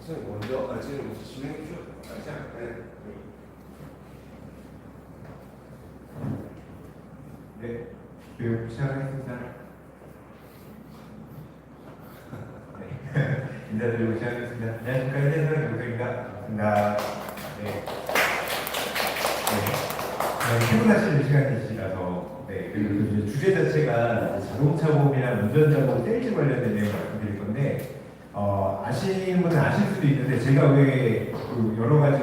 선생님 먼저 지금 진행해 주셔도 되지 않을까요? 네, 교육 시작하겠습니다. 네, 인사드리고 시작하겠습니다. 안녕하십니까, 현대사랑 교수입니다. 반갑습니다. 네, 피곤하시는 시간이시라서, 네, 그리고 이제 주제 자체가 자동차 보험이랑 운전자 보험 세일즈 관련된 내용 말씀드릴 건데, 아시는 분은 아실 수도 있는데, 제가 왜 여러 가지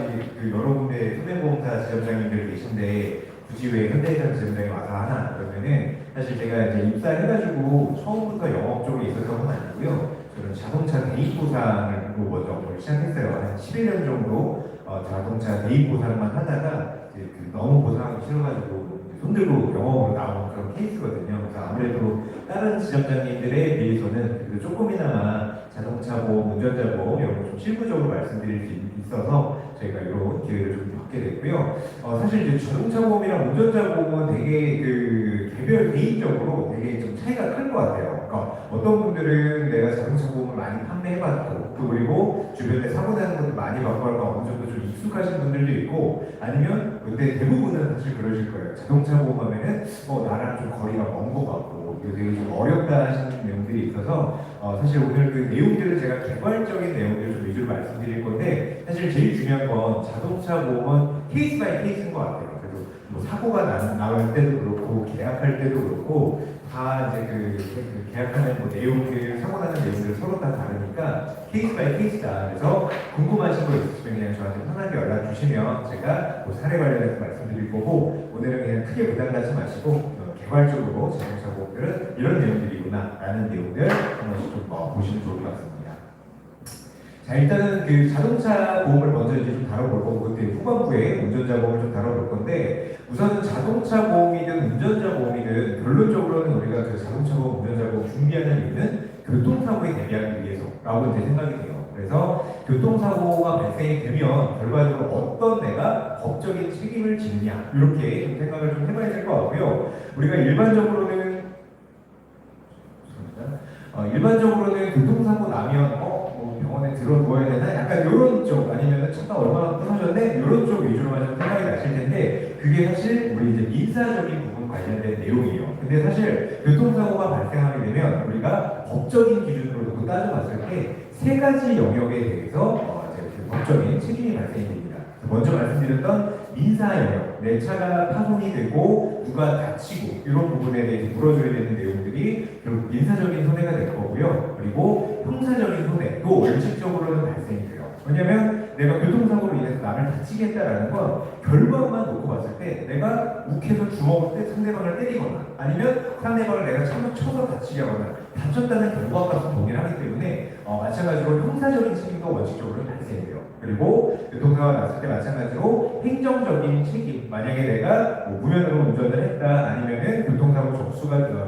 여러 군데 손해보험사 지점장님들 계신데 굳이 왜 현대해상 지점장이 와서 하나 그러면은, 사실 제가 이제 입사해가지고 처음부터 영업 쪽에 있었던 건 아니고요. 저는 자동차 대입 보상을 먼저 시작했어요. 한 11년 정도 자동차 대입 보상만 하다가 이제 너무 보상하기 싫어가지고 손들고 영업으로 나온 그런 케이스거든요. 그래서 아무래도 다른 지점장님들에 비해서는 그래도 조금이나마 자동차 보험, 운전자 보험 이런 거 좀 실무적으로 말씀드릴 수 있어서 저희가 이런 기회를 좀 받게 됐고요. 사실 이제 자동차 보험이랑 운전자 보험은 되게 개별 개인적으로 되게 좀 차이가 큰 것 같아요. 그러니까 어떤 분들은 내가 자동차 보험을 많이 판매해봤고, 또 그리고 주변에 사고 나는 것도 많이 받고 하니까 어느 정도 좀 익숙하신 분들도 있고, 아니면 근데 대부분은 사실 그러실 거예요. 자동차 보험하면은 나랑 좀 거리가 먼 것 같고 이거 되게 좀 어렵다 하시는 내용들이 있어서 사실 오늘 그 내용들은 제가 개괄적인 내용들을 좀 위주로 말씀드릴 건데, 사실 제일 중요한 건 자동차 보험은 케이스 바이 케이스인 것 같아요. 그래도 뭐 사고가 나올 때도 그렇고 계약할 때도 그렇고 다 이제 계약하는 뭐 내용들, 사고 나는 내용들 서로 다 다르니까 케이스 바이 케이스다. 그래서 궁금하신 거 있으시면 그냥 저한테 편하게 연락 주시면 제가 뭐 사례 관련해서 말씀드릴 거고, 오늘은 그냥 크게 부담 갖지 마시고 개괄적으로 자동차 보험들은 이런 내용들이구나 라는 내용들 한 번씩 좀 보시면 좋을 것 같습니다. 자, 일단은 그 자동차 보험을 먼저 이제 좀 다뤄볼 거고, 그때 후반부에 운전자 보험을 좀 다뤄볼 건데, 우선은 자동차 보험이든 운전자 보험이든 결론적으로는 우리가 그 자동차 보험, 운전자 보험 준비하는 이유는 교통사고에 대비하기 위해서라고 이제 생각이 돼요. 그래서 교통사고가 발생이 되면 결과적으로 어떤 내가 법적인 책임을 지느냐 이렇게 좀 생각을 좀 해봐야 될 것 같고요. 우리가 일반적으로는 교통사고 나면 병원에 들어누워야 되나? 약간 이런 쪽, 아니면 차가 얼마나 부서졌네? 이런 쪽 위주로만 좀 생각이 나실 텐데, 그게 사실 우리 이제 민사적인 부분 관련된 내용이에요. 근데 사실 교통사고가 발생하게 되면 우리가 법적인 기준으로 놓고 따져봤을 때 세 가지 영역에 대해서 이제 법적인 책임이 발생이 됩니다. 먼저 말씀드렸던 민사 영역, 내 차가 파손이 되고 누가 다치고 이런 부분에 대해서 물어줘야 되는 내용들이 결국 민사적인 손해가 될 거고요. 그리고 형사적인 손해도 원칙적으로는 발생이 돼요. 왜냐하면 내가 교통사고로 인해서 남을 다치게 했다라는 건 결과만 놓고 봤을 때 내가 욱해서 주먹을 때 상대방을 때리거나, 아니면 상대방을 내가 쳐서 다치게 하거나 다쳤다는 결과값은 동일하기 때문에 마찬가지로 형사적인 책임도 원칙적으로 발생해요. 그리고 교통사고가 났을 때 마찬가지로 행정적인 책임, 만약에 내가 무면허로 운전을 했다, 아니면은 교통사고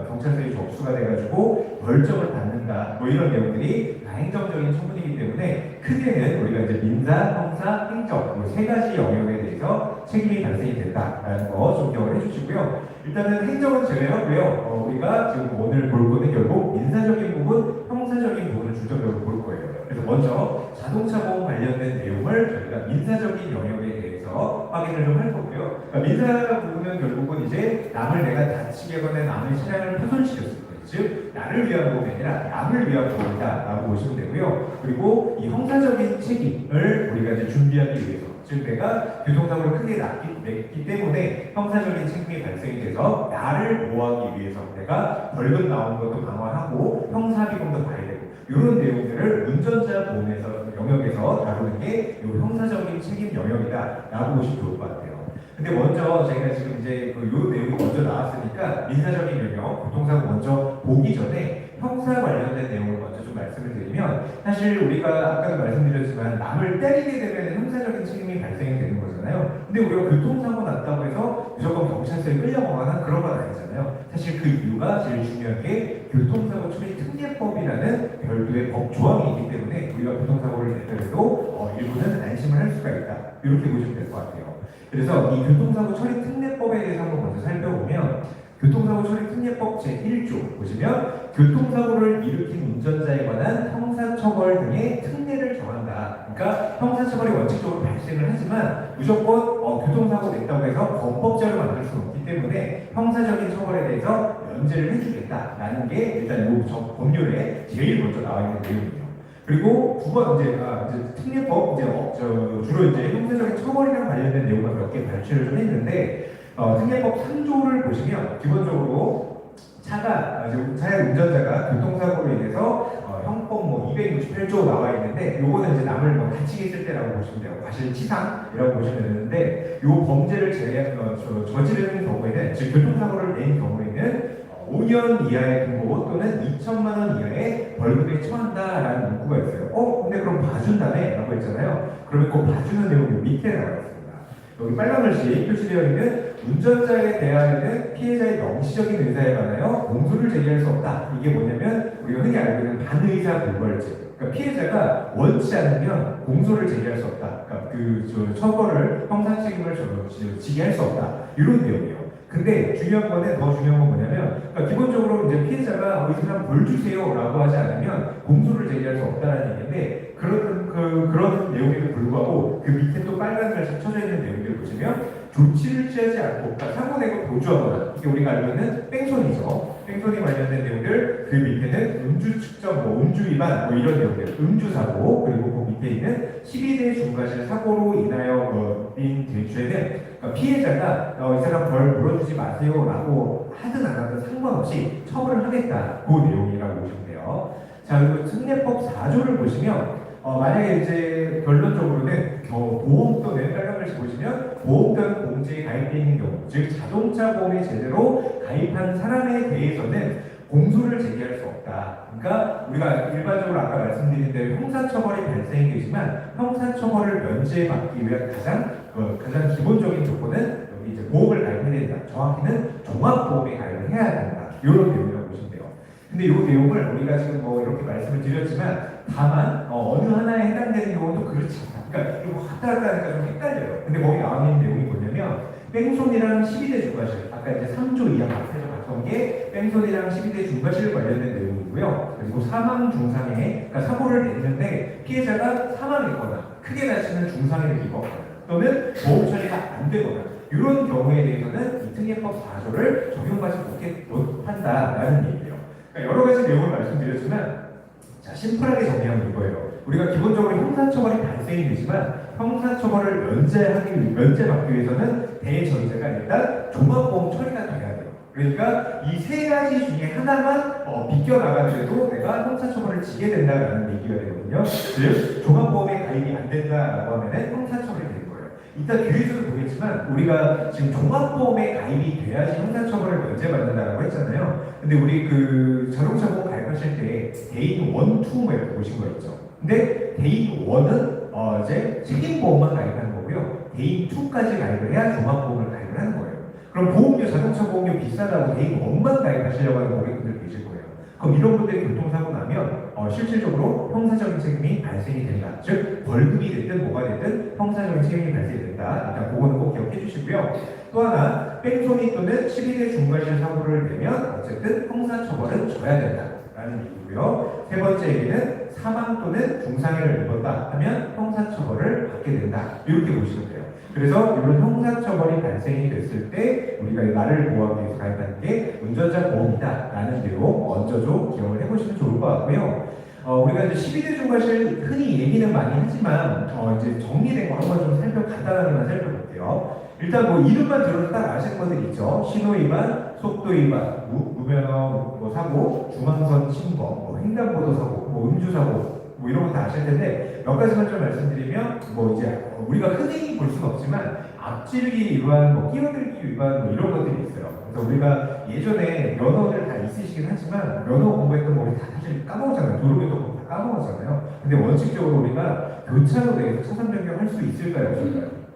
경찰서에 접수가 돼가지고 벌점을 받는다, 뭐 이런 내용들이 다 행정적인 처분이기 때문에 크게는 우리가 이제 민사, 형사, 행정 이 세 가지 영역에 대해서 책임이 발생이 된다라는 거 좀 기억을 해주시고요. 일단은 행정은 제외하고요. 우리가 지금 오늘 볼 거는 결국 민사적인 부분, 형사적인 부분을 중점적으로 볼 거예요. 그래서 먼저 자동차 보험 관련된 내용을 저희가 민사적인 영역에 대해서 확인을 좀 할 거고요. 그러니까 민사 부분은 결국은 이제 남을 내가 다치게 하거나 남의 차량을 파손시켰을 때, 즉 나를 위한 보험이 아니라 남을 위한 보험이다라고 보시면 되고요. 그리고 이 형사적인 책임을 우리가 이제 준비하기 위해서, 즉 내가 교통사고를 크게 냈기 때문에 형사적인 책임이 발생이 돼서 나를 보호하기 위해서 내가 벌금 나오는 것도 강화하고 형사비금도 봐야 되고, 이런 내용들을 운전자 보험에서 영역에서 다루는 게 이 형사적인 책임 영역이다라고 보시면 좋을 것 같아요. 근데 먼저 제가 지금 이제 요 내용이 먼저 나왔으니까 민사적인 영역, 교통사고 먼저 보기 전에 형사 관련된 내용을 먼저 좀 말씀을 드리면, 사실 우리가 아까도 말씀드렸지만 남을 때리게 되면 형사적인 책임이 발생이 되는 거잖아요. 근데 우리가 교통사고 났다고 해서 무조건 경찰서에 끌려가거나 그런 건 아니잖아요. 사실 그 이유가 제일 중요한 게 교통사고 처리 특례법이라는 별도의 법 조항이 있기 때문에 우리가 교통사고를 냈더라도 일부는 안심을 할 수가 있다, 이렇게 보시면 될 것 같아요. 그래서 이 교통사고 처리 특례법에 대해서 한번 먼저 살펴보면, 교통사고 처리 특례법 제1조 보시면 교통사고를 일으킨 운전자에 관한 형사처벌 등의 특례를 정한다 된다. 그러니까 형사처벌이 원칙적으로 발생을 하지만 무조건 교통사고 냈다고 해서 범법자로 만들 수는 없기 때문에 형사적인 처벌에 대해서 면제를 해주겠다라는 게 일단 이 법률에 제일 먼저 나와 있는 내용이에요. 그리고 두 번 이제 특례법 주로 이제 형사적인 처벌이랑 관련된 내용을 몇 개 발췌를 좀 했는데 특례법 3조를 보시면 기본적으로 차의 운전자가 교통사고로 인해서 형법 268조 나와 있는데 요거는 이제 남을 다치게 했을 때라고 보시면 돼요. 과실치상이라고 보시면 되는데 요 범죄를 저지르는 경우에는 즉 교통사고를 낸 경우에는 5년 이하의 금고 또는 2천만 원 이하의 벌금에 처한다라는 문구가 있어요. 근데 그럼 봐준다네? 라고 했잖아요. 그러면 그 봐주는 내용이 밑에 나와 있습니다. 여기 빨간 글씨 표시되어 있는 운전자에 대하여는 피해자의 명시적인 의사에 관하여 공소를 제기할 수 없다. 이게 뭐냐면 우리가 흔히 알고 있는 반의사 불벌죄. 그러니까 피해자가 원치 않으면 공소를 제기할 수 없다. 그러니까 처벌을 형사 책임을 지게 할 수 없다. 이런 내용이에요. 근데 중요한 거는 더 중요한 건 뭐냐면 그러니까 기본적으로 이제 피해자가 이 사람 벌 주세요라고 하지 않으면 공소를 제기할 수 없다는 얘기인데 그런 내용에도 불구하고 그 밑에 또 빨간 글씨 쳐져 있는 내용들을 보시면 조치를 취하지 않고 그러니까 사고 내고 도주하거나 이게 우리가 알고 있는 뺑소니죠. 뺑소니 관련된 내용들 그 밑에는 음주 측정, 음주 위반 이런 내용들, 음주 사고 그리고 그 밑에 있는 12대 중과실 사고로 인하여 인 대죄는 그러니까 피해자가 이 사람 벌 물어주지 마세요라고 하든 안 하든 상관없이 처벌을 하겠다 그 내용이라고 보시면 돼요. 자 그리고 특례법 4조를 보시면 만약에 이제 결론적으로는 보험 또는 빨간 글씨 보시면 보험 또는 공제에 가입되어 있는 경우 즉 자동차 보험에 제대로 가입한 사람에 대해서는 공소를 제기할 수 없다. 그러니까 우리가 일반적으로 아까 말씀드린 대로 형사처벌이 발생이 되지만 형사처벌을 면제받기 위한 가장 기본적인 조건은 여기 이제 보험을 가입해야 된다. 정확히는 종합보험에 가입을 해야 된다. 이런 내용이라고 보시면 돼요. 근데 이 내용을 우리가 지금 이렇게 말씀을 드렸지만 다만 어느 하나에 해당되는 경우도 그렇지 않다. 그러니까 이거 왔다 갔다 하니까 좀 헷갈려요. 근데 거기 나와 있는 내용이 뭐냐면 뺑소니랑 12대 중과실 아까 이제 3조 2항 앞에서 봤던 게 뺑소니랑 12대 중과실 관련된 내용이고요. 그리고 사망 중상해 그러니까 사고를 냈는데 피해자가 사망했거나 크게 다치는 중상해를 입었거나 또는 보험 처리가 안 되거나 이런 경우에 대해서는 이 특례법 4조를 적용받지 못한다라는 얘기예요. 그러니까 여러 가지 내용을 말씀드렸지만 자, 심플하게 정리하면 이거예요. 우리가 기본적으로 형사처벌이 발생이 되지만 형사처벌을 면제받기 위해서는 대저희자가 일단 종합보험 처리가 돼야 돼요. 그러니까 이 세 가지 중에 하나만 비껴나가더라도 내가 형사처벌을 지게 된다라는 얘기가 되거든요. 즉 종합보험에 가입이 안 된다라고 하면은 형사처벌이 되는 거예요. 이따 뒤에서도 보겠지만 우리가 지금 종합보험에 가입이 돼야지 형사처벌을 면제받는다라고 했잖아요. 근데 우리 그 자동차 보험 가입하실 때 대인 1, 2 이렇게 보신 거 있죠. 근데 대인 1은 이제 책임보험만 가입하는 거고요. 대인 2까지 가입을 해야 종합보험을 가입을 하는 거예요. 그럼 보험료, 자동차 보험료 비싸다고 대인 1만 가입하시려고 하는 고객분들 계실 거예요. 그럼 이런 분들이 교통사고 나면 실질적으로 형사적인 책임이 발생이 된다. 즉 벌금이 됐든 뭐가 됐든 형사적인 책임이 발생이 된다. 일단 그거는 꼭 기억해 주시고요. 또 하나 뺑소니 또는 12대 중과실 사고를 내면 어쨌든 형사처벌은 져야 된다라는 얘기고요. 세 번째 얘기는 사망 또는 중상해를 입었다 하면 형사처벌을 받게 된다. 이렇게 보시면 돼요. 그래서 이런 형사처벌이 발생이 됐을 때 우리가 나를 보호하기 위해서 가입하는 게 운전자 보험이다라는 내용 먼저 좀 기억을 해보시면 좋을 것 같고요. 우리가 이제 12대 중과실 흔히 얘기는 많이 하지만 이제 정리된 거 한번 좀 간단하게만 살펴볼게요. 일단 이름만 들어도 딱 아시는 것들 있죠. 신호위반, 속도위반, 무면허 사고, 중앙선 침범, 횡단보도 사고, 음주사고 이런 거 다 아실 텐데 몇 가지만 좀 말씀드리면 이제 우리가 흔히 볼 수는 없지만 앞지르기 위반, 끼어들기 위반 이런 것들이 있어요. 그래서 우리가 예전에 면허들 다 있으시긴 하지만 면허 공부했던 거 우리 다 사실 까먹었잖아요. 도로교통 공부 다 까먹었잖아요. 근데 원칙적으로 우리가 교차로 내에서 차선 변경할 수 있을까요? 없을까요?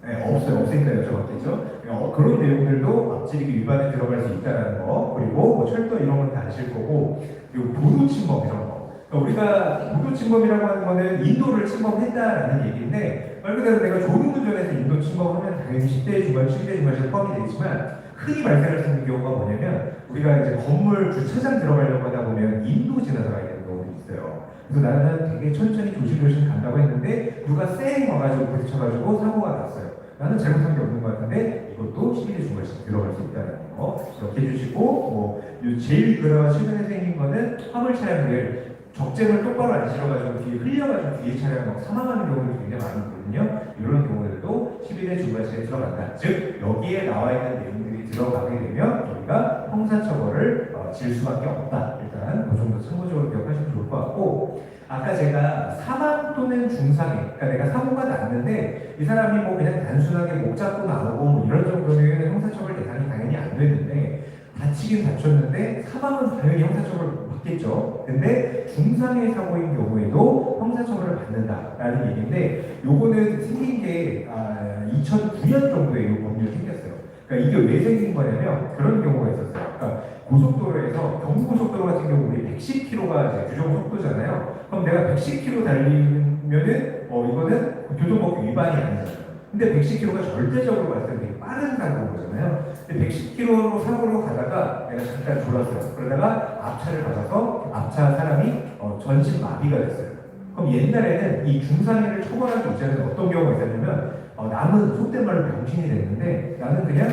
네, 없으니까 여쭤봤겠죠. 그런 내용들도 앞지르기 위반에 들어갈 수 있다는 거, 그리고 철도 이런 건 다 아실 거고, 그리고 도로 침범 이런 거. 우리가 도로 침범이라고 하는 거는 인도를 침범했다라는 얘기인데 말 그대로 내가 졸음운전해서 인도 침범하면 당연히 10대 중반, 10대 중반에서 포함이 되지만 흔히 발생할 수 있는 경우가 뭐냐면 우리가 이제 건물 주차장 들어가려고 하다 보면 인도 지나서 가야 되는 경우도 있어요. 그래서 나는 되게 천천히 조심조심 간다고 했는데 누가 쌩 와가지고 부딪혀가지고 사고가 났어요. 나는 잘못한 게 없는 것 같은데 이것도 12대 중과실 들어갈 수 있다는 거 이렇게 해주시고 제일 그나마 최근에 생긴 거는 화물 차량들 적재를 똑바로 안 실어가지고 뒤에 흘려가지고 뒤에 차량 막 사망하는 경우도 굉장히 많이 있거든요. 이런 경우들도 12대 중과실에 들어간다. 즉 여기에 나와 있는 내용들이 들어가게 되면 저희가 형사처벌을 질 수밖에 없다. 일단 그 정도 참고적으로 기억하시면 좋을 것 같고, 아까 제가 사망 또는 중상해, 그러니까 내가 사고가 났는데 이 사람이 뭐 그냥 단순하게 목 잡고 나오고 뭐 이런 정도는 형사처벌 대상이 당연히 안 되는데, 다치긴 다쳤는데 사망은 당연히 형사처벌을 받겠죠. 근데 중상해 사고인 경우에도 형사처벌을 받는다라는 얘기인데, 요거는 생긴 게 2009년 정도에 이 법률이 생겼어요. 그러니까 이게 왜 생긴 거냐면 그런 경우가 있었어요. 그러니까 고속도로에서 경부고속도로 같은 경우 우리 110km가 이제 규정 속도잖아요. 그럼 내가 110km 달리면은 이거는 교통법규 위반이 아니잖아요. 근데 110km가 절대적으로 봤을 때 되게 빠른 사고인 거잖아요. 근데 110km로 사고로 가다가 내가 잠깐 졸았어요. 그러다가 앞차를 받아서 앞차 사람이 전신 마비가 됐어요. 그럼 옛날에는 이 중상해를 처벌하기 이전에는 어떤 경우가 있었냐면 남은 속된 말로 병신이 됐는데 나는 그냥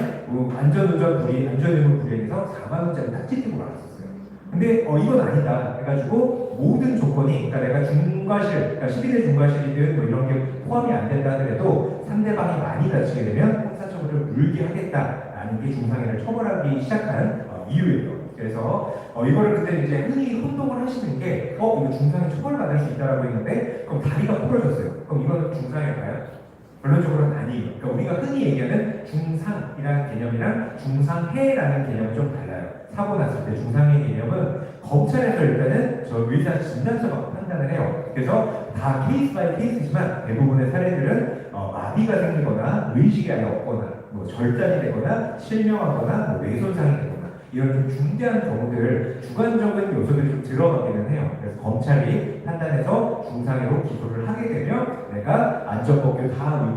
안전운전 불이행해서 4만 원짜리 딱지 띄고 말았었어요. 근데 이건 아니다 해가지고 모든 조건이, 그러니까 내가 중과실, 그러니까 12대 중과실이든 뭐 이런 게 포함이 안 된다 하더라도 상대방이 많이 다치게 되면 형사처벌을 물게 하겠다라는 게 중상해를 처벌하기 시작한 이유예요. 그래서 이거를 그때 이제 흔히 혼동을 하시는 게 이거 중상해 처벌받을 수 있다라고 했는데 그럼 다리가 부러졌어요. 그럼 이거는 중상해일까요? 결론적으로는 아니에요. 그러니까 우리가 흔히 얘기하는 중상이라는 개념이랑 중상해라는 개념이 좀 달라요. 사고 났을 때 중상해 개념은 검찰에서 일단은 저 의사 진단서가 판단을 해요. 그래서 다 케이스 바이 케이스지만 대부분의 사례들은 마비가 생기거나 의식이 아예 없거나 뭐 절단이 되거나 실명하거나 뭐 뇌손상이 되거나 이런 좀 중대한 경우들 주관적인 요소들이 좀 들어가기는 해요. 그래서 검찰이 판단해서 중상해로 기소를 하게 되면 내가 안전법규 다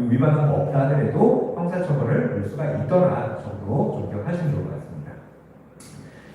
위반한 거 없다 하더라도 형사처벌을 물 수가 있더라 정도 좀 기억하시면 좋을 것 같습니다.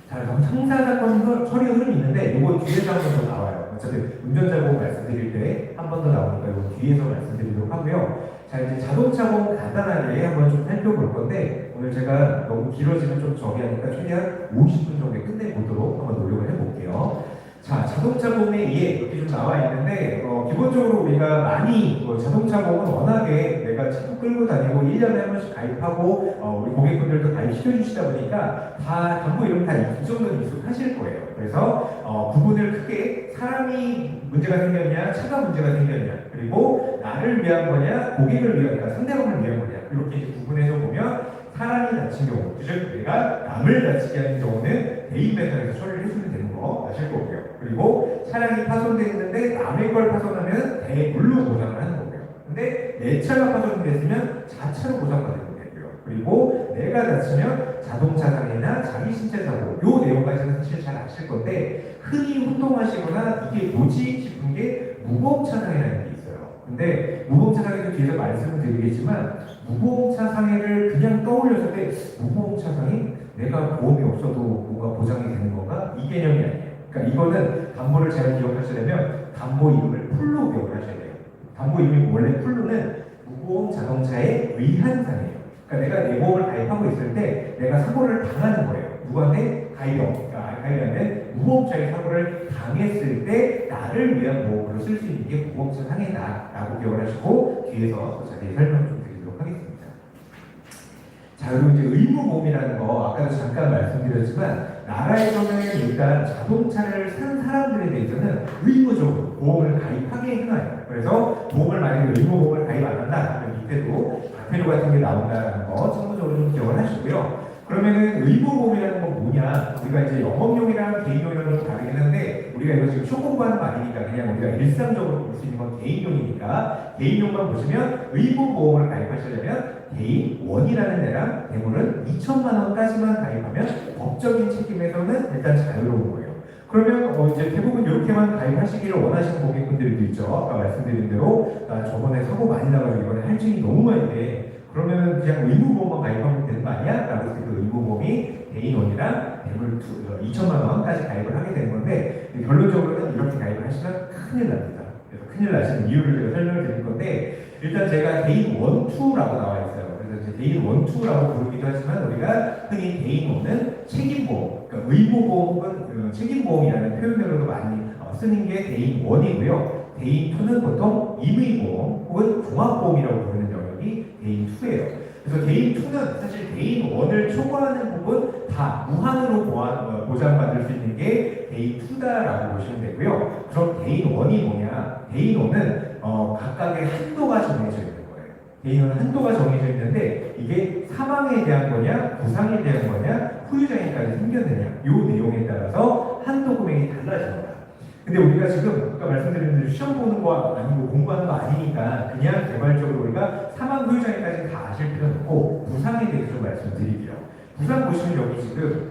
자, 그럼 형사사건 처리 흐름이 있는데 이거 뒤에서 한 번 더 나와요. 어차피 운전자 보험 말씀드릴 때 한 번 더 나오니까 이거 뒤에서 말씀드리도록 하고요. 자, 이제 자동차 보험 간단하게 한번 좀 살펴볼 건데 오늘 제가 너무 길어지면 좀 저기하니까 최대한 50분 정도에 끝내보도록 한번 노력을 해볼게요. 자, 자동차 보험에 이렇게 좀 나와 있는데 기본적으로 우리가 많이 자동차 보험은 워낙에 내가 차도 끌고 다니고 1년에 한 번씩 가입하고 우리 고객분들도 가입시켜 주시다 보니까 다 담보 이름 다 이 정도는 익숙하실 거예요. 그래서 구분을 크게 사람이 문제가 생겼냐, 차가 문제가 생겼냐, 그리고 나를 위한 거냐, 고객을 위한, 그러니까 상대방을 위한 거냐 이렇게 이제 구분해서 보면 사람이 다친 경우, 즉 내가 남을 다치게 하는 경우는 대인 배상에서 처리를 해주면 되는 거 아실 거고요. 그리고 차량이 파손되어 있는데 남의 걸 파손하면 대물로 보상을 하는 거고요. 근데 내 차가 파손됐으면 자차로 보상받는 거고요. 그리고 내가 다치면 자동차 상해나 자기 신체 사고, 요 내용까지는 사실 잘 아실 건데 흔히 혼동하시거나 이게 뭐지 싶은 게 무보험차 상해라는 게 있어요. 근데 무보험차 상해도 뒤에서 말씀을 드리겠지만 무보험차 상해를 그냥 떠올렸을 때 무보험차 상해? 내가 보험이 없어도 뭔가 보장이 되는 건가? 이 개념이 아니에요. 그러니까 이거는 담보를 잘 기억하시려면 담보 이름을 풀로 기억을 하셔야 돼요. 담보 이름이 원래 풀로는 무보험 자동차에 의한 상해예요. 그러니까 내가 내 보험을 가입하고 있을 때 내가 사고를 당하는 거예요. 누구한테? 가입이 안 된 무보험차의 사고를 당했을 때 나를 위한 보험으로 쓸 수 있는 게 무보험차 상해다라고 기억을 하시고 뒤에서 더 자세히 설명 좀 드리도록 하겠습니다. 자, 그리고 이제 의무보험이라는 거 아까도 잠깐 말씀드렸지만 나라에서는 일단 자동차를 산 사람들에 대해서는 의무적으로 보험을 가입하게 해놔요. 그래서 보험을 만약에 의무보험을 가입 안 한다 그러면 밑에도 과태료 같은 게 나온다는 거 참고적으로 좀 기억을 하시고요. 그러면은 의무보험이라는 건 뭐냐? 우리가 이제 영업용이랑 개인용이랑 좀 다르긴 한데 우리가 이거 지금 시험 공부하는 거 아니니까 그냥 우리가 일상적으로 볼 수 있는 건 개인용이니까 개인용만 보시면 의무보험을 가입하시려면 개인 원이라는 데랑 대물은 2천만 원까지만 가입하면 법적인 책임에서는 일단 자유로운 거예요. 그러면 이제 대부분 이렇게만 가입하시기를 원하시는 고객분들도 있죠. 아까 말씀드린 대로 나 저번에 사고 많이 나가지고 이번에 할증이 너무 많이 돼. 그러면 그냥 의무보험만 가입하면 되는 거 아니야? 라고 해서 그 의무보험이 개인원이랑 대물 2천만 원까지 가입을 하게 되는 건데 결론적으로는 이렇게 가입을 하시면 큰일 납니다. 그래서 큰일 나시는 이유를 제가 설명을 드릴 건데 일단 제가 데인 1, 2라고 나와 있어요. 그래서 이제 데인 1, 2라고 부르기도 하지만 우리가 흔히 데인 1은 책임보험, 그러니까 의무보험 혹은 책임보험이라는 표현으로도 많이 쓰는 게 데인 1이고요. 데인 2는 보통 임의보험 혹은 종합보험이라고 부르는 영역이 데인 2예요. 그래서 데인 2는 사실 데인 1을 초과하는 부분 다 무한으로 보장받을 수 있는 게 데인 2다라고 보시면 되고요. 그럼 데인 1이 뭐냐? 데인 1은 각각의 한도가 정해져 있는 거예요. 데인 1은 한도가 정해져 있는데 이게 사망에 대한 거냐, 부상에 대한 거냐, 후유장애까지 생겼느냐 이 내용에 따라서 한도 금액이 달라집니다. 근데 우리가 지금 아까 말씀드린 대로 시험 보는 거 아니고 공부하는 거 아니니까 그냥 개발적으로 우리가 사망 후유장애까지 다 아실 필요는 없고 부상에 대해서 좀 말씀드릴게요. 부상 보시면 여기 지금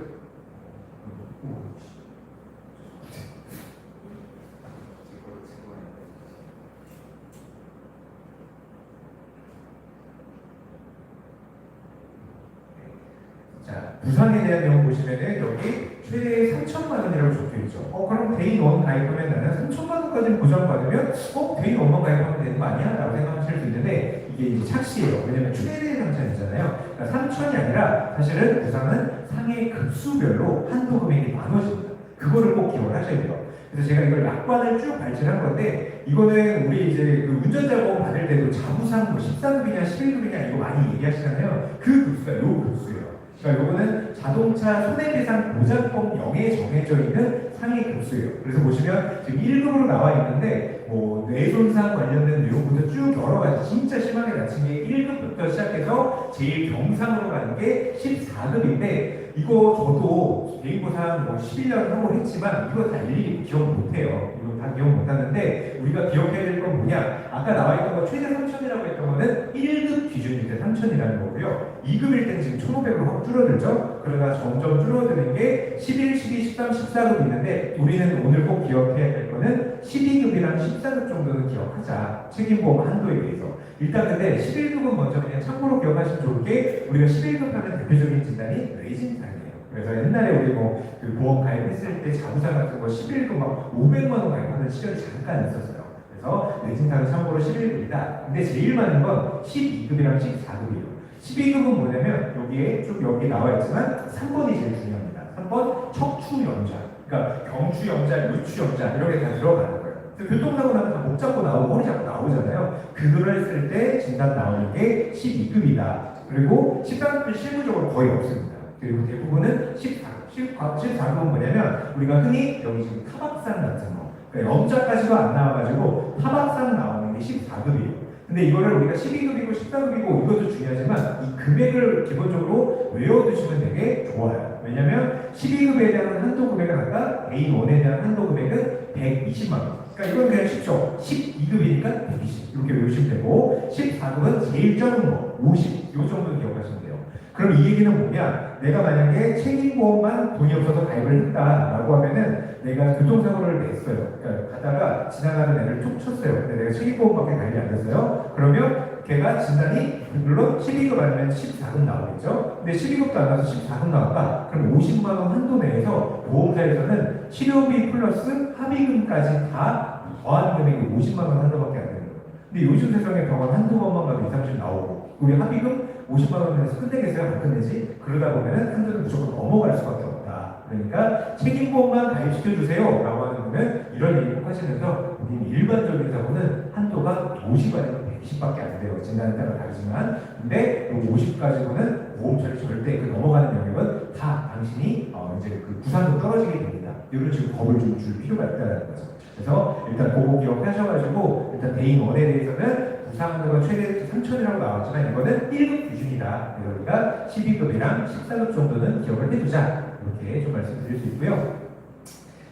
자, 부상에 대한 내용 보시면은 여기 최대 3천만 원이라고 적혀 있죠. 그럼 데인 1 가입하면 나는 3천만 원까지 보장받으면 데인 1만 가입하면 되는 거 아니야? 라고 생각하실 수 있는데 이게 이제 착시예요. 왜냐면 최대 상처이잖아요. 그러니까 3천이 아니라 사실은 부상은 상해 급수별로 한도 금액이 나눠집니다. 그거를 꼭 기억을 하셔야 돼요. 그래서 제가 이걸 약관을 쭉 발췌한 건데 이거는 우리 이제 그 운전자 보험 받을 때도 자부상 뭐 14급이냐 11급이냐 이거 많이 얘기하시잖아요. 그 급수가 요 급수예요. 그러니까 이거는 자동차 손해배상 보장법령에 정해져 있는 상해 급수예요. 그래서 보시면 지금 1급으로 나와 있는데 뭐 뇌손상 관련된 내용부터 쭉 여러 가지 진짜 심하게 다친 게 1급부터 시작해서 제일 경상으로 가는 게 14급인데 이거 저도 개인보상 뭐 11년 하고 했지만 이거 다 일일이 기억 못해요. 이거 다 기억 못하는데 우리가 기억해야 될 건 뭐냐? 아까 나와 있던 거 최대 3천이라고 했던 거는 1급 기준일 때 3천이라는 거고요. 2급일 때는 지금 1,500으로 확 줄어들죠. 그러다 점점 줄어드는 게 11, 12, 13, 14급 있는데 우리는 오늘 꼭 기억해야 될 거는 12급이랑 14급 정도는 기억하자. 책임보험 한도에 대해서. 일단 근데 11급은 먼저 그냥 참고로 기억하시면 좋을 게 우리가 11급 하면 대표적인 진단이 뇌진탕이에요. 그래서 옛날에 우리 그 보험 가입했을 때 자부상 같은 거 11급 막 500만 원 가입하는 시절이 잠깐 있었어요. 그래서 뇌진탕은 참고로 11급이다. 근데 제일 많은 건 12급이랑 14급이에요. 12급은 뭐냐면 여기에 쭉 여기 나와 있지만 3번이 제일 중요합니다. 3번 척추염좌. 그러니까 경추염좌, 유추염좌 이렇게 다 들어가는 거예요. 교통사고 나면 다 목 잡고 나오고 허리 잡고 나오잖아요. 그거를 했을 때 진단 나오는 게 12급이다. 그리고 13급은 실무적으로 거의 없습니다. 그리고 대부분은 14급은 뭐냐면 우리가 흔히 여기 지금 타박상 같은 거 그러니까 염자까지도 안 나와가지고 타박상 나오는 게 14급이에요. 근데 이거를 우리가 12급이고 14급이고 이것도 중요하지만 이 금액을 기본적으로 외워두시면 되게 좋아요. 왜냐면 12급에 대한 한도 금액은 아까 데인 1에 대한 한도 금액은 120만 원. 그러니까 이건 그냥 쉽죠. 12급이니까 120 이렇게 외우시면 되고 14급은 제일 적은 거 50 이 정도 기억하시면 돼요. 그럼 이 얘기는 뭐냐? 내가 만약에 책임보험만 돈이 없어서 가입을 했다라고 하면은 내가 교통사고를 냈어요. 그러니까 가다가 지나가는 애를 툭 쳤어요. 근데 내가 책임보험밖에 가입이 안 됐어요. 그러면 걔가 진단이 물론 12급 아니면 14급 나오겠죠. 근데 12급도 안 나와서 14급 나왔다. 그럼 50만 원 한도 내에서 보험사에서는 치료비 플러스 합의금까지 다 더한 금액이 50만 원 한도밖에 안 되는 거예요. 근데 요즘 세상에 병원 한두 번만 가도 2, 30 나오고 우리 합의금 50만 원에서 끝내겠어요? 안 끝내지? 그러다 보면 한도는 무조건 넘어갈 수밖에 없다. 그러니까 책임보험만 가입시켜주세요 라고 하는 거는 이런 얘기 꼭 하시면서 우리는 일반적인 사고는 한도가 50 아니면 110밖에 안 돼요. 진단에 따라 다르지만 근데 50 가지고는 보험처리 절대 그 넘어가는 영역은 다 당신이 이제 그 구상도 떨어지게 됩니다. 이런 식으로 법을 좀 줄 필요가 있다는 거죠. 그래서 일단 그거 기억하셔가지고 일단 데인 1에 대해서는 부상한도가 최대 3천이라고 나왔지만 이거는 1급 기준이다. 그래서 우리가 12급이랑 14급 정도는 기억을 해두자. 이렇게 좀 말씀드릴 수 있고요.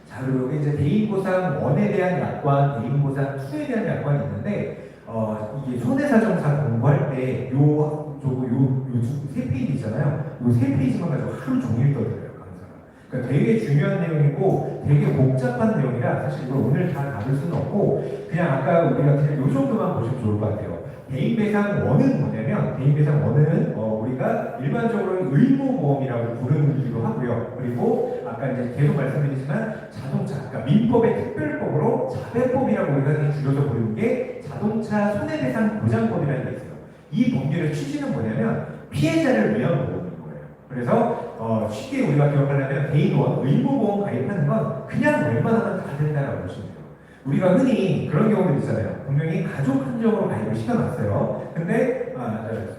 자, 그리고 이제 데인 보상 1에 대한 약관, 데인 보상 2에 대한 약관이 있는데 이게 손해사정사 공부할 때 요 세 페이지 있잖아요. 요 세 페이지만 가지고 하루 종일 떠들어요. 강사가. 그러니까 되게 중요한 내용이고 되게 복잡한 내용이라 사실 이걸 오늘 다 다룰 수는 없고 그냥 아까 우리가 그냥 요 정도만 보시면 좋을 것 같아요. 대인배상 원은 뭐냐면 대인배상 원은 우리가 일반적으로 의무보험이라고 부르기도 하고요. 그리고 아까 이제 계속 말씀드리지만 자동차, 그러니까 민법의 특별법으로 자배법이라고 우리가 줄여서 부르는 게 자동차 손해배상 보장법이라는 게 있어요. 이 법률의 취지는 뭐냐면 피해자를 위한 보험인 거예요. 그래서 쉽게 우리가 기억하려면 대인원 의무보험 가입하는 건 그냥 웬만하면 다 된다라고 보시면 돼요. 우리가 흔히 그런 경우도 있잖아요. 분명히 가족 한정으로 가입을 시켜놨어요. 근데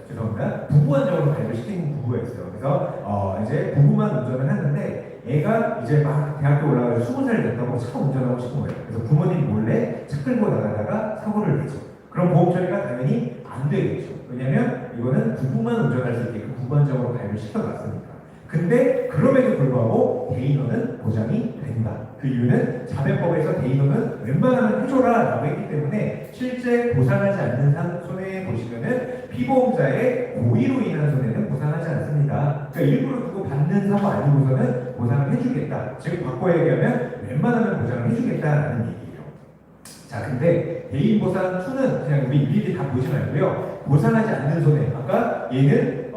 죄송합니다. 부부 한정으로 가입을 시킨 부부가 있어요. 그래서 이제 부부만 운전을 하는데 애가 이제 막 대학교 올라가서 20살 됐다고 차 운전하고 싶은 거예요. 그래서 부모님 몰래 차 끌고 나가다가 사고를 내죠. 그럼 보험 처리가 당연히 안 되겠죠. 왜냐면 이거는 부부만 운전할 수 있게끔 부부 한정으로 가입을 시켜놨으니까. 근데 그럼에도 불구하고 대인원은 보장이 된다. 그 이유는 자배법에서 대인원은 웬만하면 해줘라 라고 했기 때문에 실제 보상하지 않는 손해 보시면은 피보험자의 고의로 인한 손해는 보상하지 않습니다. 그러니까 일부러 두고 받는 사고 아니고서는 보상을 해주겠다. 즉 바꿔 얘기하면 웬만하면 보장을 해주겠다라는 얘기예요. 자, 근데 대인보상 2는 그냥 우리 일일이 다 보지 말고요. 보상하지 않는 손해. 아까 얘는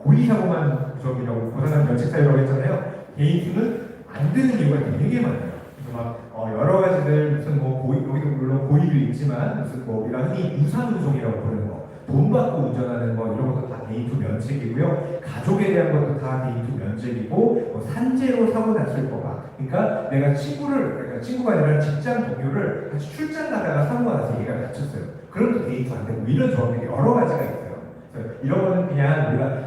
고의사고만 저기라고 보상하는 면책사유라고 했잖아요. 개인 수는 안 되는 이유가 되게 많아요. 그래서 막 여러 가지들 무슨 뭐 여기도 물론 고의도 있지만 무슨 뭐 우리가 흔히 유상운송이라고 부르는 거, 돈 받고 운전하는 거 이런 것도 다 개인 수 면책이고요. 가족에 대한 것도 다 개인 수 면책이고 뭐 산재로 사고 났을 거가. 그러니까 내가 친구가 아니라 직장 동료를 같이 출장 가다가 사고가 나서 얘가 다쳤어요. 그럼 개인 수 안 되고 이런 조항들이 여러 가지가 있어요. 이런 거는 그냥 우리가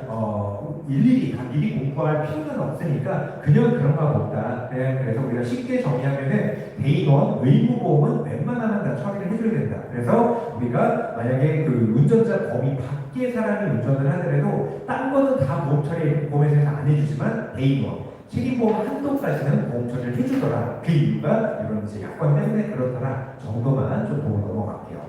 일일이 다 미리 공부할 필요는 없으니까 그냥 그런가 보다. 그래서 우리가 쉽게 정의하면은 대인원 의무보험은 웬만하면 다 처리를 해줘야 된다. 그래서 우리가 만약에 그 운전자 범위 밖에 사람이 운전을 하더라도 딴 거는 다 보험 처리 보험회사에서 안 해주지만 대인원 책임보험 한도까지는 보험 처리를 해주더라. 그 이유가 이런 이제 약관 때문에 그렇더라 정도만 좀 보고 넘어갈게요.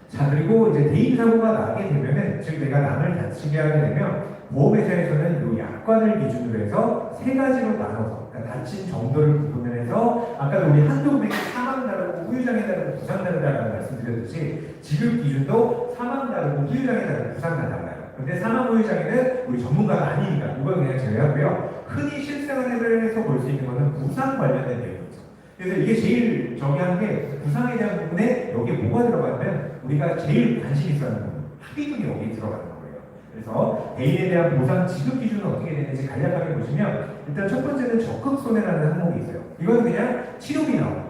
자, 그리고 이제 대인 사고가 나게 되면은, 즉 내가 남을 다치게 하게 되면 보험회사에서는 이 약관을 기준으로 해서 세 가지로 나눠서, 그러니까 다친 정도를 구분을 해서 아까도 우리 한도 금액이 사망 다르고 후유장애 다르고 부상 다르다라고 말씀드렸듯이 지급 기준도 사망 다르고 후유장애 다르고 부상 다 달라요. 근데 사망 후유장애는 우리 전문가가 아니니까 이건 그냥 제외하고요. 흔히 실생활에서 볼 수 있는 거는 부상 관련된 내용이죠. 그래서 이게 제일 정의하는 게 부상에 대한 부분에 여기에 뭐가 들어가냐면 우리가 제일 관심 있어 하는 부분, 합의금이 여기 들어가는 거예요. 그래서 대인에 대한 보상 지급 기준은 어떻게 되는지 간략하게 보시면 일단 첫 번째는 적극손해라는 항목이 있어요. 이건 그냥 치료비 나오는 거.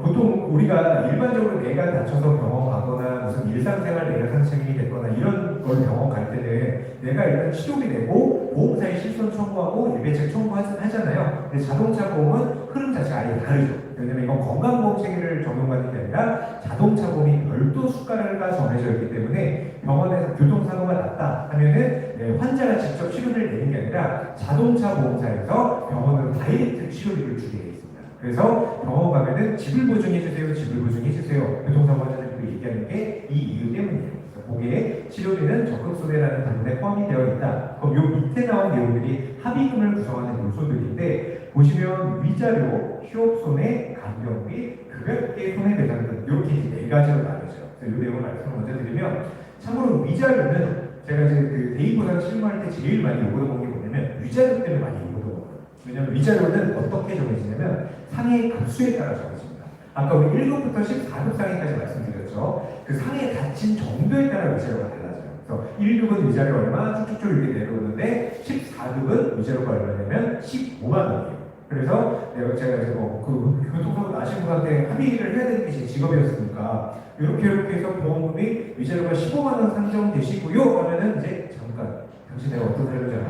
보통 우리가 일반적으로 내가 다쳐서 병원 가거나 무슨 일상생활 내가 상처이 됐거나 이런 걸 병원 갈 때는 내가 일단 치료비 내고 보험사에 실손 청구하고 일배책 청구하잖아요. 근데 자동차 보험은 흐름 자체가 아예 다르죠. 왜냐면 이건 건강보험 체계를 적용받는 게 아니라 자동차 보험이 별도 수가가 정해져 있기 때문에 병원에서 교통사고가 났다 하면은 환자가 직접 치료를 내는 게 아니라 자동차 보험사에서 병원으로 다이렉트 치료비를 주게 돼 있습니다. 그래서 병원 가면은 지불 보증해주세요, 지불 보증해주세요. 교통사고 환자들이 얘기하는 게 이 이유 때문이에요. 거기에 치료비는 적극손해라는 부분에 포함이 되어 있다. 그럼 요 밑에 나온 내용들이 합의금을 구성하는 요소들인데 보시면 위자료, 휴업손해, 간병비, 급여계 손해배상 등 이렇게 네 가지로 나뉘어져요. 그래서 이 내용을 말씀을 먼저 드리면 참고로 위자료는 제가 이제 그 대인보상 실무할 때 제일 많이 요구하는 게 뭐냐면 위자료 때문에 많이 요구하거든요. 왜냐면 위자료는 어떻게 정해지냐면 상해 급수에 따라 정해집니다. 아까 우리 1급부터 14급 상해까지 말씀드렸죠. 그 상해 다친 정도에 따라 위자료가 달라져요. 그래서 1급은 위자료 얼마 쭉쭉쭉 이렇게 내려오는데 14급은 위자료가 얼마냐면 15만 원이에요. 그래서 제가 이제 그 교통사고 나신 분한테 합의를 해야 되는 게 제 직업이었으니까 이렇게 해서 보험금이 위자료가 15만 원 산정되시고요 하면은 이제 잠깐 당신 내가 어떤 사람이잖아.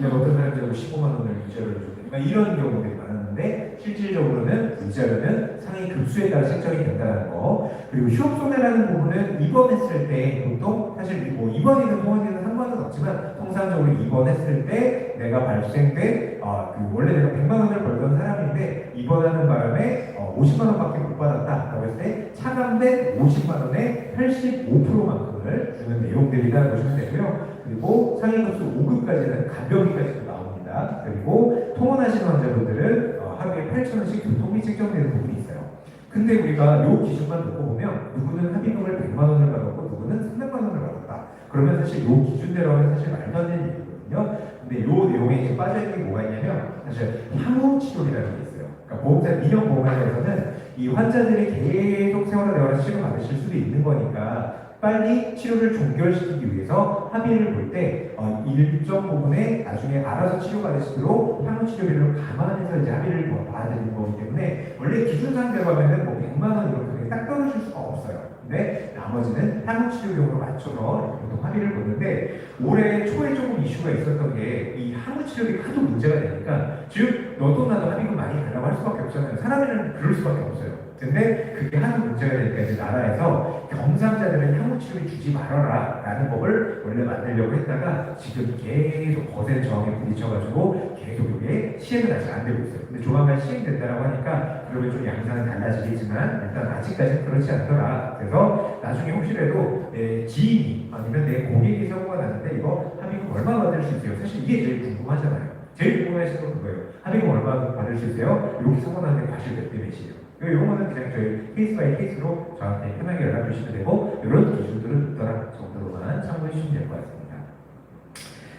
내가 어떤 사람이라고 15만 원을 위자료를 줬대. 이런 경우들이 많았는데 실질적으로는 위자료는 상해 급수에 따라 책정이 된다는 거. 그리고 휴업손해라는 부분은 입원했을 때 보통 사실 뭐 입원이든 통원이든 상관은 없지만 통상적으로 입원했을 때 내가 발생된 그 원래 내가 100만 원을 벌던 사람인데 입원하는 바람에 50만 원밖에 못 받았다라고 했을 때 차감된 50만 원의 85%만큼을 주는 내용들이다 보시면 되고요. 그리고 상해급수 5급까지는 간병비까지도 나옵니다. 그리고 통원하시는 환자분들은 하루에 8,000원씩 교통비 책정되는 부분이 있어요. 근데 우리가 요 기준만 놓고 보면 누구는 합의금을 100만 원을 받았고 누구는 300만 원을 받았다. 그러면 사실 요 기준대로 하면 사실 말도 안 되는 일이거든요. 근데 요 내용에 이제 빠져있는 게 뭐가 있냐면 사실 향후 치료비라는 게 있어요. 그러니까 보험사 민영 보험회사에서는 이 환자들이 계속 세월호 내원에서 치료 받으실 수도 있는 거니까 빨리 치료를 종결시키기 위해서 합의를 볼 때 일정 부분에 나중에 알아서 치료받으시도록 향후 치료비를 감안해서 이제 합의를 받아들이는 거기 때문에 원래 기준상대로 하면은 뭐 100만 원 이렇게 딱 떨어질 수가 없어요. 근데 나머지는 향후 치료비용으로 맞춰서 보통 합의를 보는데 올해 초에 조금 이슈가 있었던 게 이 향후 치료비가 하도 문제가 되니까 즉 너도 나도 합의금 많이 달라고 할 수밖에 없잖아요. 사람들은 그럴 수밖에 없어요. 근데 그게 하도 문제가 되니까 이제 나라에서 경상자들은 향후 치료비 주지 말아라 라는 법을 원래 만들려고 했다가 지금 계속 거센 저항에 부딪혀가지고 계속 이게 시행은 아직 안 되고 있어요. 근데 조만간 시행된다라고 하니까 그러면 좀 양상은 달라지겠지만 일단 아직까지는 그렇지 않더라. 그래서 나중에 혹시라도 내 지인이 아니면 내 고객이 사고가 났는데 이거 합의금 얼마 받을 수 있어요? 사실 이게 제일 궁금하잖아요. 제일 궁금하신 건 그거예요. 합의금 얼마 받을 수 있어요? 이렇게 사고 났는데 과실 몇 대 몇이에요? 이런 거는 그냥 저희 케이스 바이 케이스로 저한테 편하게 연락 주시면 되고 이런 기준들은 있더라 정도로만 참고해 주시면 될 것 같습니다.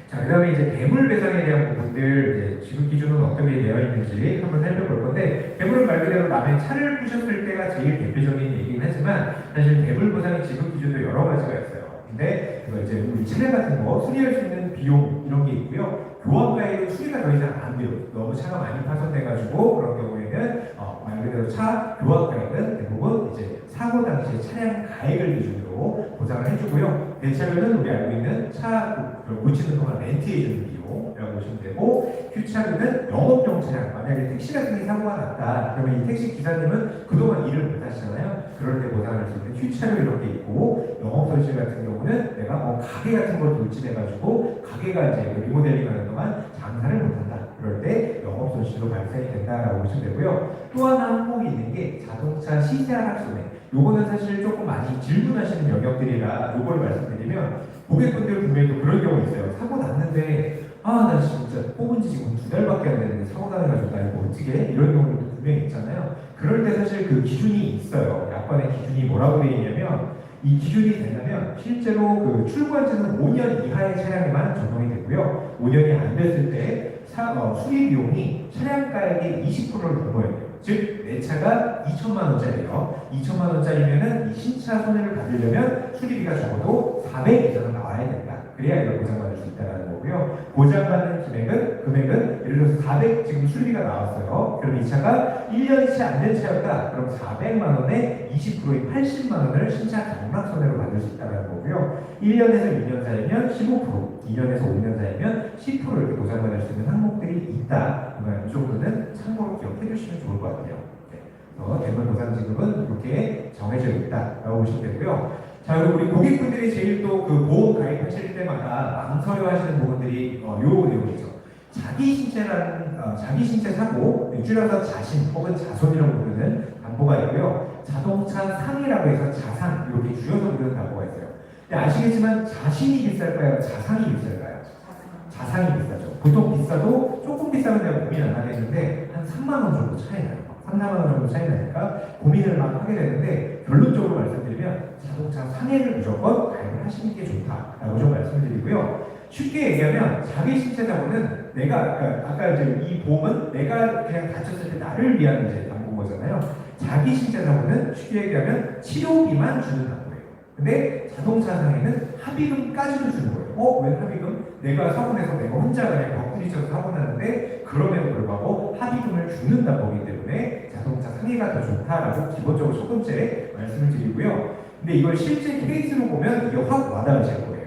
자, 그 다음에 이제 대물 배상에 대한 부분들 이제 지급 기준은 어떻게 되어 있는지 한번 살펴볼 건데 대물은 말 그대로 남의 차를 부셨을 때가 제일 대표적인 얘기긴 하지만 사실 대물 보상의 지급 기준도 여러 가지가 있어요. 근데 이제 우리 차량 같은 거 수리할 수 있는 비용 이런 게 있고요. 교환가액은 수리가 더 이상 안 돼요. 너무 차가 많이 파손돼가지고 그런 경우에는 말 그대로 차 교환가액은 대부분 이제 사고 당시에 차량 가액을 기준으로 보상을 해주고요. 대차료는 우리 알고 있는 차 고치는 동안 렌트해주는 비용이라고 보시면 되고 휴차료는 영업용 차량 만약에 택시 같은 게 사고가 났다 그러면 이 택시 기사님은 그동안 일을 못 하시잖아요. 그럴 때 보상할 수 있는 휴차료 이런 게 있고 영업손실 같은 경우는 내가 가게 같은 걸 돌진해가지고 가게가 이제 리모델링 하는 동안 장사를 못한다. 그럴 때 영업손실도 발생이 된다라고 보시면 되고요. 또 하나 항목이 있는 게 자동차 시세 하락 손해. 요거는 사실 조금 많이 질문하시는 영역들이라 요걸 말씀드리면 고객분들 분명히 또 그런 경우 있어요. 사고 났는데 나 진짜 뽑은 지 지금 2달밖에 안 됐는데 사고 나가지고 나 이거 어떻게 해? 이런 경우도 분명히 있잖아요. 그럴 때 사실 그 기준이 있어요. 약관의 기준이 뭐라고 되어 있냐면 이 기준이 되려면 실제로 그 출고한지는 5년 이하의 차량에만 적용이 되고요. 5년이 안 됐을 때 수리 비용이 차량가액의 20%를 넘어야 돼요. 즉, 내 차가 2천만 원짜리예요. 2천만 원짜리면은 이 신차 손해를 받으려면 수리비가 적어도 400 이상은 나와야 된다. 그래야 이걸 보장받을 수 있다는 거고요. 보장받는 금액은 예를 들어서 400 지금 수리비가 나왔어요. 그럼 이 차가 1년이 채 안 된 차였다. 그럼 400만 원에 20%인 80만 원을 신차 경락 손해로 받을 수 있다는 거고요. 1년에서 2년 사이면 15%, 2년에서 5년 사이면 10% 이렇게 보장받을 수 있는 항목들이 있다. 그러면 이 정도는 참고로 기억해 주시면 좋을 것 같아요. 그래서 대물 보상 지급은 이렇게 정해져 있다라고 보시면 되고요. 자, 그리고 우리 고객분들이 제일 또 그 보험 가입하실 때마다 망설여하시는 부분들이 요 내용이죠. 자기 신체 사고, 줄여서 자신 혹은 자손이라고 부르는 담보가 있고요. 자동차 상해라고 해서 자상 이렇게 줄여서 부르는 담보가 있어요. 근데 아시겠지만 자신이 비쌀까요? 자상이 비쌀까요? 자상이 비싸죠. 보통 비싸도 조금 비싸면 내가 고민 안 하겠는데 한 3만 원 정도 차이 나요. 3, 4만 원 정도 차이 나니까 고민을 막 하게 되는데 결론적으로 말씀드리면 자동차 상해를 무조건 가입을 하시는 게 좋다라고 좀 말씀을 드리고요. 쉽게 얘기하면 자기 신체 사고는 내가 아까 이제 이 보험은 내가 그냥 다쳤을 때 나를 위한 이제 담보인 거잖아요. 자기 신체 사고는 쉽게 얘기하면 치료비만 주는 담보예요. 근데 자동차 상해는 합의금까지도 주는 거예요. 왜 합의금? 내가 사고 내서 내가 혼자 그냥 벽부딪혀서 사고 났는데 그럼에도 불구하고 합의금을 주는 담보이기 때문에 자동차 상해가 더 좋다라고 기본적으로 첫 번째 말씀을 드리고요. 근데 이걸 실제 케이스로 보면 이게 확 와닿으실 거예요.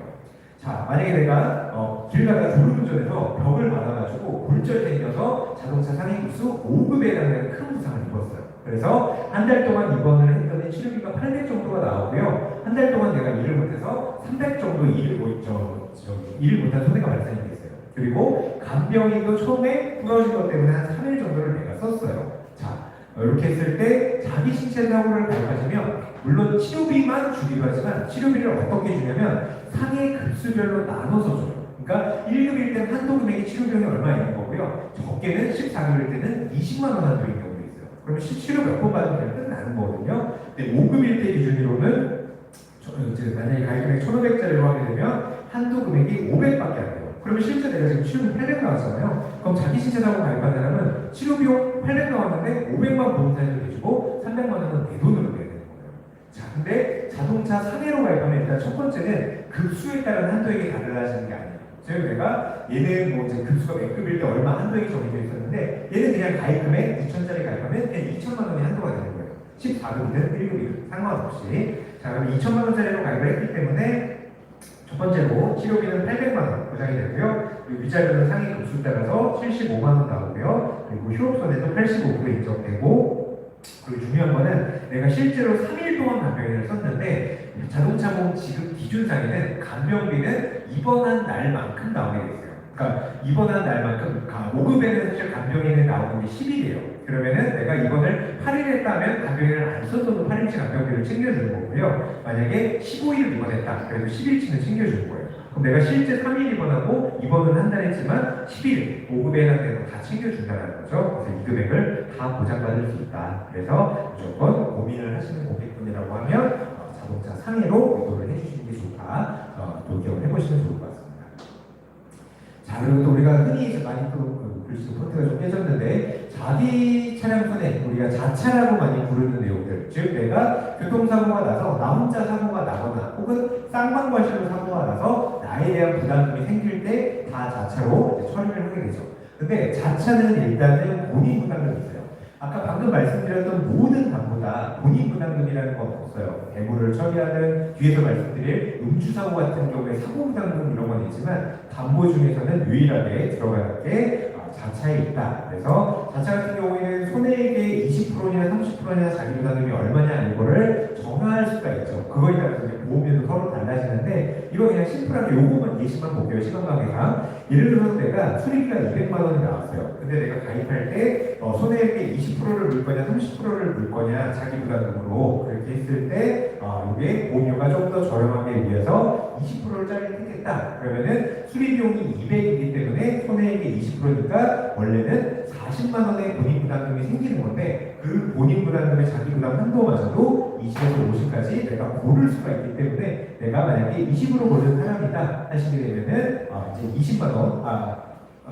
자, 만약에 내가 길 가다가 졸음운전해서 벽을 받아가지고 골절 생겨서 자동차 상해 기수 5급에 해당되는 큰 부상을 입었어요. 그래서 한 달 동안 입원을 했더니 치료비가 800 정도가 나오고요. 한 달 동안 내가 일을 못해서 300 정도 일을 못한 손해가 발생이 됐어요. 그리고 간병인도 처음에 부러진 것 때문에 한 3일 정도를 내가 썼어요. 자, 이렇게 했을 때 자기 신체 사고를 발생하시면 물론 치료비만 주기도 하지만 치료비를 어떻게 주냐면 상해 급수별로 나눠서 줘요. 그러니까 1급일 때는 한도 금액이 치료 비용이 얼마 있는 거고요. 적게는 14급일 때는 20만 원 한도인 경우도 있어요. 그러면 치료 몇 번 받으면 그냥 끝나는 거거든요. 근데 5급일 때 기준으로는 이제 만약에 가입금액 1,500짜리로 하게 되면 한도 금액이 500밖에 안 돼요. 그러면 실제 내가 지금 치료비 800 나왔잖아요. 그럼 자기 신체 사고 가입한 사람은 치료비용 800 나왔는데 500만 보험사에서 내주고 300만 원은 내 돈으로 내야 되는 거예요. 자, 근데 자동차 상해로 가입하면 일단 첫 번째는 급수에 따른 한도액이 달라지는 게 아니에요. 지금 내가 얘는 뭐 이제 급수가 100급일 때 얼마 한도액이 정해져 있었는데 얘는 그냥 가입금액 2,000짜리 가입하면 그냥 2천만 원이 한도가 되는 거예요. 14급이든 1급이든 상관없이. 자, 그럼 2천만 원짜리로 가입을 했기 때문에 첫 번째로 치료비는 800만 원 보장이 되고요. 그리고 위자료는 상위 급수에 따라서 75만 원 나오고요. 그리고 휴업선에도 85% 인정되고, 그리고 중요한 거는 내가 실제로 3일 동안 간병인을 썼는데 자동차 보험 지급 기준상에는 간병비는 입원한 날만큼 나오게 돼 있어요. 그러니까 입원한 날만큼 5급에는 사실 간병인이 나오는 게 10일이에요. 그러면은 내가 입원을 8일 했다면 간병인을 안 썼어도 8일치 간병비를 챙겨주는 거고요. 만약에 15일 입원했다. 그래도 10일치는 챙겨주는 거예요. 그럼 내가 실제 3일 입원하고 입원은 한 달 했지만 10일 5급에 해당되는 거 다 챙겨준다는 거죠. 그래서 이 금액을 다 보장받을 수 있다. 그래서 무조건 고민을 하시는 고객분이라고 하면 자동차 상해로 의도를 해주시는 게 좋다. 동경을 해보시면 좋을 것 같습니다. 자, 그리고 또 우리가 흔히 이제 많이 또 글씨 포트가 좀 깨졌는데 자기 차량 손해, 우리가 자차라고 많이 부르는 내용들, 즉 내가 교통사고가 나서 나 혼자 사고가 나거나 혹은 쌍방과실로 사고가 나서 나에 대한 부담금이 생길 때 다 자차로 처리를 하게 되죠. 근데 자차는 일단은 본인 부담금이 있어요. 아까 방금 말씀드렸던 모든 담보다 본인 부담금이라는 건 없어요. 대물을 처리하는 뒤에서 말씀드릴 음주사고 같은 경우에 사고부담금 이런 건 있지만 담보 중에서는 유일하게 들어가는 게 자차에 있다. 그래서 자차 같은 경우에는 손해액의 20%냐 30%냐 자기 부담금이 얼마냐 이거를 정할 수가 있죠. 그거에 따라서 이제 보험료도 서로 달라지는데 이거 그냥 심플하게 요거만 예시만 볼게요. 시간 관계상 예를 들어서 내가 수리비가 200만 원이 나왔어요. 근데 내가 가입할 때 손해액의 20%를 물 거냐 30%를 물 거냐 자기 부담금으로 그렇게 했을 때 이게 보험료가 좀 더 저렴하게 위해서 20%를 짜리 택했다. 그러면은 수리비용이 200이기 때문에 손해액의 20%니까 원래는 40만 원의 본인 부담금이 생기는 건데 그 본인 부담금의 자기 부담 한도마저도 20에서 50까지 내가 고를 수가 있기 때문에 내가 만약에 20으로 고른 사람이다 하시게 되면은 이제 20만 원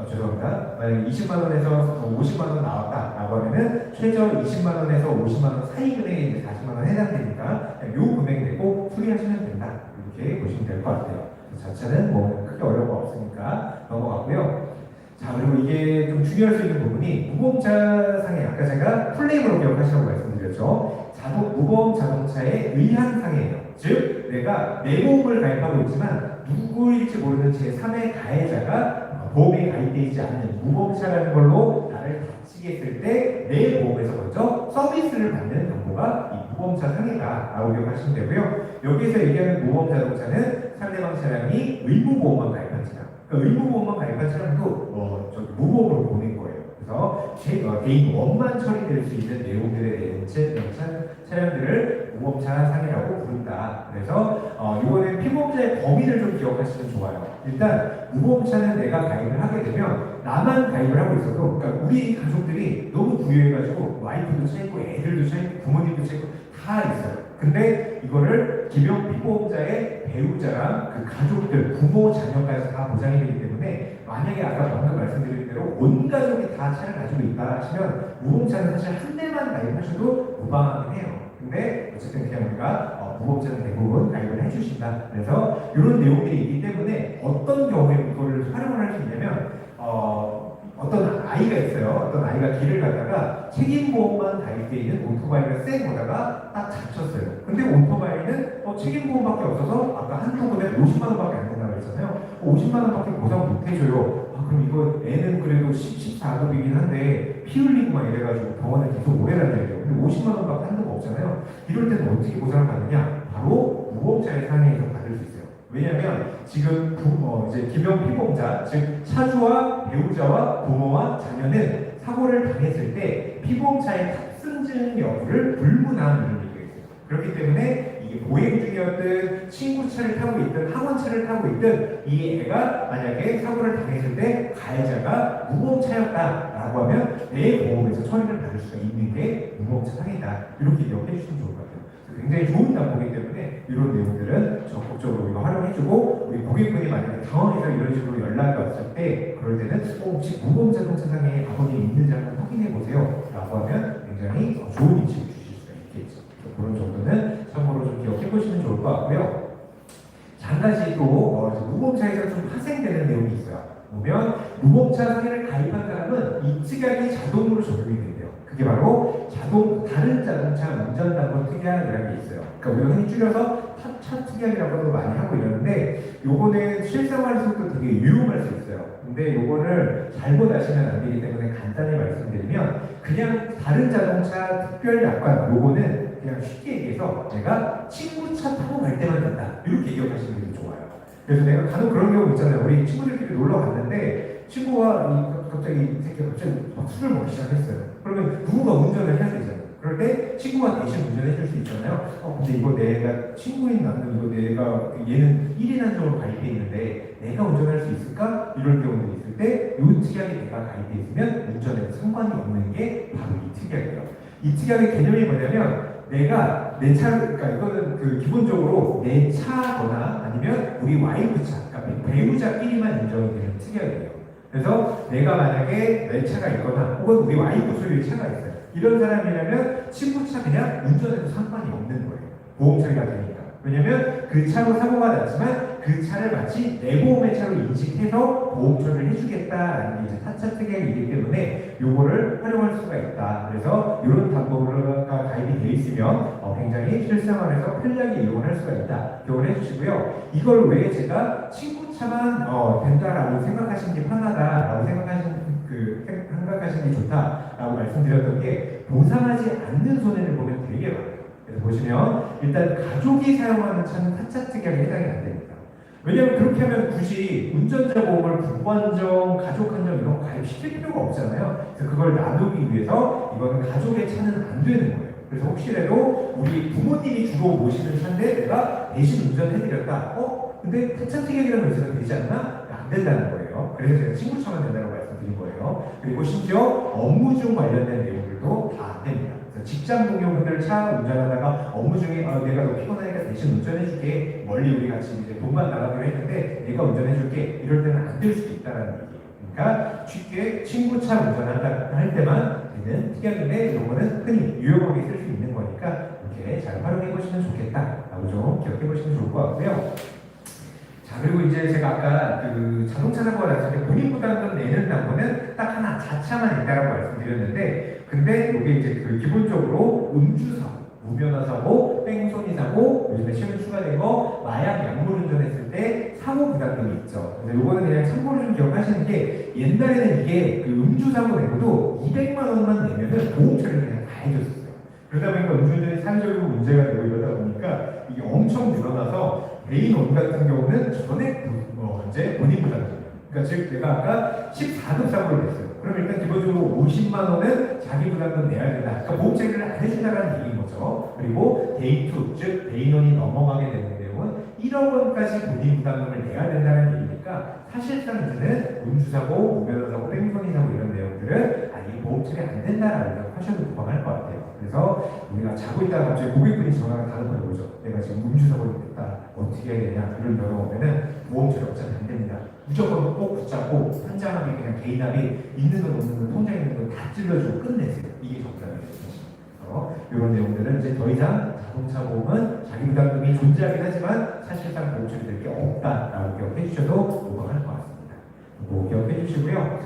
죄송합니다. 만약에 20만 원에서 50만 원 나왔다라고 하면은 최저 20만 원에서 50만 원 사이 금액에 이제 40만 원 해당되니까 요 금액 내고 수리하시면 된다. 이렇게 보시면 될 것 같아요. 자체는 뭐 크게 어려운 거 없으니까 넘어가고요. 자, 그리고 이게 좀 주의할 수 있는 부분이 무보험차 상해, 아까 제가 플레임으로 기억하시라고 말씀드렸죠. 무보험 자동차의 의한 상해예요. 즉 내가 내 보험을 가입하고 있지만 누구일지 모르는 제3의 가해자가 보험에 가입되어 있지 않는 무보험차라는 걸로 나를 다치게 했을 때 내 보험에서 먼저 서비스를 받는 정보가 이 무보험차 상해다라고 기억하시면 되고요. 여기서 얘기하는 무보험 자동차는 상대방 차량이 의무보험만 가입한 차량, 그러니까 의무보험만 가입한 차량도 무보험으로 보낸 거예요. 그래서 개인 원만 처리될 수 있는 내용들에 대한 차량들을 무보험차 상해라고 부른다. 그래서 이번에 피보험자의 범위를 좀 기억하시면 좋아요. 일단 무보험차는 내가 가입을 하게 되면 나만 가입을 하고 있어도, 그러니까 우리 가족들이 너무 부유해가지고 와이프도 차있고 애들도 차있고 부모님도 차있고 다 있어요. 근데 이거를 기병 피보험자의 배우자랑 그 가족들, 부모, 자녀까지 다 보장이 되기 때문에 만약에 아까 방금 말씀드린 대로 온 가족이 다 차를 가지고 있다 하시면 무보험차는 사실 한 대만 가입하셔도 무방하긴 해요. 근데 어쨌든 그냥 우리가 무보험자는 대부분 가입을 해주신다. 그래서 이런 내용들이 있기 때문에 어떤 경우에 이거를 활용을 할 수 있냐면 어떤 아이가 있어요. 어떤 아이가 길을 가다가 책임보험만 가입되어 있는 오토바이를 쌩 오다가 딱 잡혔어요. 근데 오토바이는 책임보험밖에 없어서 아까 한도 금액 50만 원밖에 안 된다고 했잖아요. 50만 원밖에 보상 못 해줘요. 그럼 이거 애는 그래도 14급이긴 한데 피 흘리고 막 이래가지고 병원에 계속 오래 다녀야 돼요. 근데 50만 원밖에 한도가 없잖아요. 이럴 때는 어떻게 보상을 받느냐? 바로 무보험자의 상해에서 받을 수 있어요. 왜냐하면 지금 이제 기병 피보험자, 즉 차주와 배우자와 부모와 자녀는 사고를 당했을 때 피보험차의 탑승증 여부를 불문하는 얘기가 있어요. 그렇기 때문에 이게 보행 중에 중이었든 친구 차를 타고 있든 학원 차를 타고 있든 이 애가 만약에 사고를 당했을 때 가해자가 무보험차였다라고 하면 내 보험에서 처리를 받을 수가 있는 게 무보험차 상해다. 이렇게 기억해 주시면 좋을 것 같아요. 굉장히 좋은 담보이기 때문에 이런 내용들은 적극적으로 우리가 활용해주고 우리 고객분이 만약에 당황해서 이런 식으로 연락이 왔을 때 그럴 때는 혹시 무보험자동차상에 아버님이 있는지 한번 확인해 보세요 라고 하면 굉장히 좋은 인식을 주실 수가 있겠죠. 그런 정도는 참고로 좀 기억해 보시면 좋을 것 같고요. 한 가지 또 무보험차에서 좀 파생되는 내용이 있어요. 보면 무보험차 상해를 가입한 사람은 이 특약이 자동으로 적용이 된대요. 그게 바로 다른 자동차 운전담보 특약이라는 게 있어요. 그러니까 우리가 흔히 줄여서 차 특약이라고도 많이 하고 이러는데 요거는 실생활에서도 되게 유용할 수 있어요. 근데 요거를 잘못 아시면 안 되기 때문에 간단히 말씀드리면 그냥 다른 자동차 특별 약관 요거는 그냥 쉽게 얘기해서 내가 친구 차 타고 갈 때만 된다. 이렇게 기억하시는 게 좋아요. 그래서 내가 간혹 그런 경우 있잖아요. 우리 친구들끼리 놀러 갔는데 친구가 갑자기 이 새끼가 갑자기 막 술을 먹기 시작했어요. 그러면 누군가 운전을 해야 되잖아요. 그럴 때 친구가 대신 운전해 줄 수 있잖아요. 근데 이거 내가 친구인 나는 이거 내가 얘는 1인 한정으로 가입해 있는데 내가 운전할 수 있을까? 이런 경우도 있을 때 이 특약이 내가 가입해 있으면 운전에도 상관이 없는 게 바로 이 특약이에요. 이 특약의 개념이 뭐냐면 내가 내 차, 그러니까 이거는 기본적으로 내 차거나 아니면 우리 와이프 차, 그러니까 배우자끼리만 인정이 되는 특약이에요. 그래서 내가 만약에 내 차가 있거나 혹은 우리 와이프 소유의 차가 있어요. 이런 사람이라면 친구 차 그냥 운전해도 상관이 없는 거예요. 보험 처리가 되니까. 왜냐면 그 차로 사고가 났지만 그 차를 마치 내 보험의 차로 인식해서 보험 처리를 해주겠다라는 게 이제 타차 특약이기 때문에 요거를 활용할 수가 있다. 그래서 이런 담보가 가입이 되어 있으면 굉장히 실생활에서 편리하게 이용을 할 수가 있다. 기억을 해주시고요. 이걸 왜 제가 친구 차만 된다라고 생각하시는 게 편하다라고 생각하시는 게 좋다라고 말씀드렸던 게 보상하지 않는 손해를 보면 되게 많아요. 그래서 보시면 일단 가족이 사용하는 차는 타차 특약에 해당이 안 됩니다. 왜냐하면 그렇게 하면 굳이 운전자 보험을 부부 한정, 가족 한정 이런 거 가입시킬 필요가 없잖아요. 그래서 그걸 나누기 위해서 이거는 가족의 차는 안 되는 거예요. 그래서 혹시라도 우리 부모님이 주로 모시는 차인데 내가 대신 운전해드렸다. 근데 타차 특약이라는 거 있어도 되지 않나? 안 된다는 거예요. 그래서 제가 친구 차만 된다고 말씀드린 거예요. 그리고 심지어 업무 중 관련된 내용들도 다 안 됩니다. 직장 동료분들 차 운전하다가 업무 중에 내가 너 피곤하니까 대신 운전해줄게. 멀리 우리 같이 이제 돈만 나가기로 했는데 내가 운전해줄게. 이럴 때는 안 될 수도 있다는 얘기예요. 그러니까 쉽게 친구 차 운전한다 할 때만 되는 특약인데 이거는 흔히 유용하게 쓸 수 있는 거니까 이렇게 잘 활용해 보시면 좋겠다라고 좀 기억해 보시면 좋을 것 같고요. 자, 그리고 이제 제가 아까 자동차 사고가 났을 때 본인 부담금 내는 담보는 딱 하나, 자차만 있다라고 말씀드렸는데, 근데 이게 이제 기본적으로 음주사고, 무면허사고, 뺑소니 사고, 요즘에 최근 추가된 거 마약 약물 운전했을 때 사고 부담금이 있죠. 그래서 요거는 그냥 참고로 좀 기억하시는 게 옛날에는 이게 음주사고 내고도 200만 원만 내면은 보험 처리를 그냥 다 해줬었어요. 그러다 보니까 음주운전이 사회적으로 문제가 되고 이러다 보니까 이게 엄청 늘어나서 대인원 같은 경우는 전액 이제 본인 부담이에요. 그러니까 즉 내가 아까 14급 사고를 냈어요. 그럼 일단 기본적으로 50만 원은 자기 부담금 내야 된다. 그러니까 보험 처리를 안 해준다는 얘기인 거죠. 그리고 데이2, 즉 대인원이 넘어가게 되는 내용은 1억 원까지 본인 부담금을 내야 된다는 얘기니까 사실상 이제는 음주사고, 무면허사고, 뺑소니 사고 이런 내용들은 이 보험 처리 안 된다라고 하셔도 무방할 것 같아요. 그래서 우리가 자고 있다가 갑자기 고객분이 전화가 다른 걸 보죠. 내가 지금 음주사고를 했다. 어떻게 해야 되냐. 이런 경우 오면은 보험 처리 어차피 안 됩니다. 무조건 꼭 붙잡고 한장합의 그냥 개인합의 있는 건 없는 건 통장에 있는 건 다 찔러주고 끝내세요. 이게 정답이에요. 이런 내용들은 이제 더 이상 자동차 보험은 자기 부담금이 존재하긴 하지만 사실상 보험 처리될 게 없다라고 기억해 주셔도 무방할 것 같습니다. 그거 기억해 주시고요.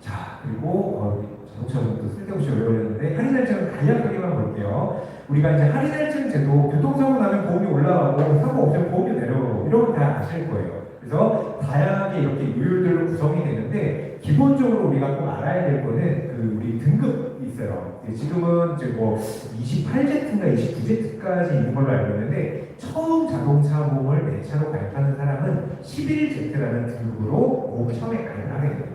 자, 그리고 자동차도 쓸데없이 어려웠는데 할인할증은 간략하게만 볼게요. 우리가 이제 할인할증 제도 교통사고 나면 보험이 올라가고 사고 없으면 보험이 내려오고 이런 거 다 아실 거예요. 그래서 다양하게 이렇게 요율들로 구성이 되는데 기본적으로 우리가 꼭 알아야 될 거는 우리 등급이 있어요. 지금은 이제 28Z인가 29Z까지 있는 걸로 알고 있는데 처음 자동차 보험을 내 차로 가입하는 사람은 11Z라는 등급으로 보험 처음에 가입을 하게 됩니다.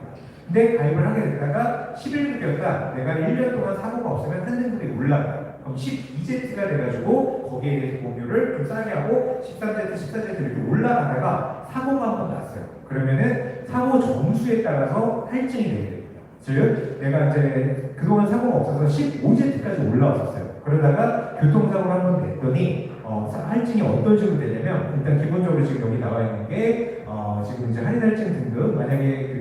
근데 가입을 하게 됐다가 11급이었다. 내가 1년 동안 사고가 없으면 한 등급이 올라가요. 그럼 12Z가 돼가지고 거기에 대해서 공유를 좀 싸게 하고 13Z, 14Z 이렇게 올라가다가 사고가 한 번 났어요. 그러면은 사고 점수에 따라서 할증이 되게 됩니다. 즉 내가 이제 그동안 사고가 없어서 15Z까지 올라왔었어요. 그러다가 교통사고가 한 번 됐더니 할증이 어떤 식으로 되냐면 일단 기본적으로 지금 여기 나와 있는 게 지금 이제 할인 할증 등급 만약에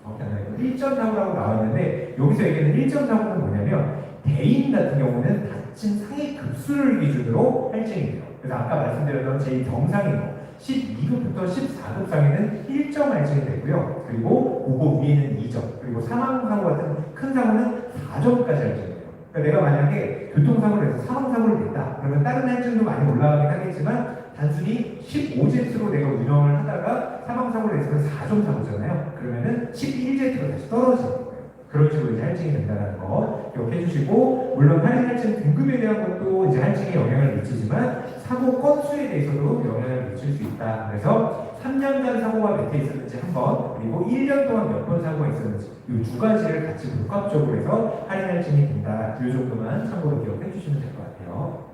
정확히 안 나와요. 1.4라고 나와 있는데 여기서 얘기하는 1.4는 뭐냐면 대인 같은 경우는 다친 상해 급수를 기준으로 할증이 돼요. 그래서 아까 말씀드렸던 제일 정상인 거 12급부터 14급 상해는 1점 할증이 되고요. 그리고 그거 위에는 2점, 그리고 사망사고 같은 큰 사고는 4점까지 할증이 돼요. 그러니까 내가 만약에 교통사고를 해서 사망사고를 냈다 그러면 다른 할증도 많이 올라가긴 하겠지만 단순히 15Z로 내가 운영을 하다가 사망사고를 했으면 4점 사고잖아요. 그러면은 11Z로 다시 떨어지는 거예요. 그런 식으로 이제 할증이 된다는 거 기억해 주시고, 물론 할인 할증 등급에 대한 것도 이제 할증에 영향을 미치지만 사고 건수에 대해서도 영향을 미칠 수 있다. 그래서 3년간 사고가 몇 회 있었는지 한 번, 그리고 1년 동안 몇 번 사고가 있었는지 이 두 가지를 같이 복합적으로 해서 할인 할증이 된다. 이 정도만 참고로 기억해 주시면 될 것 같아요.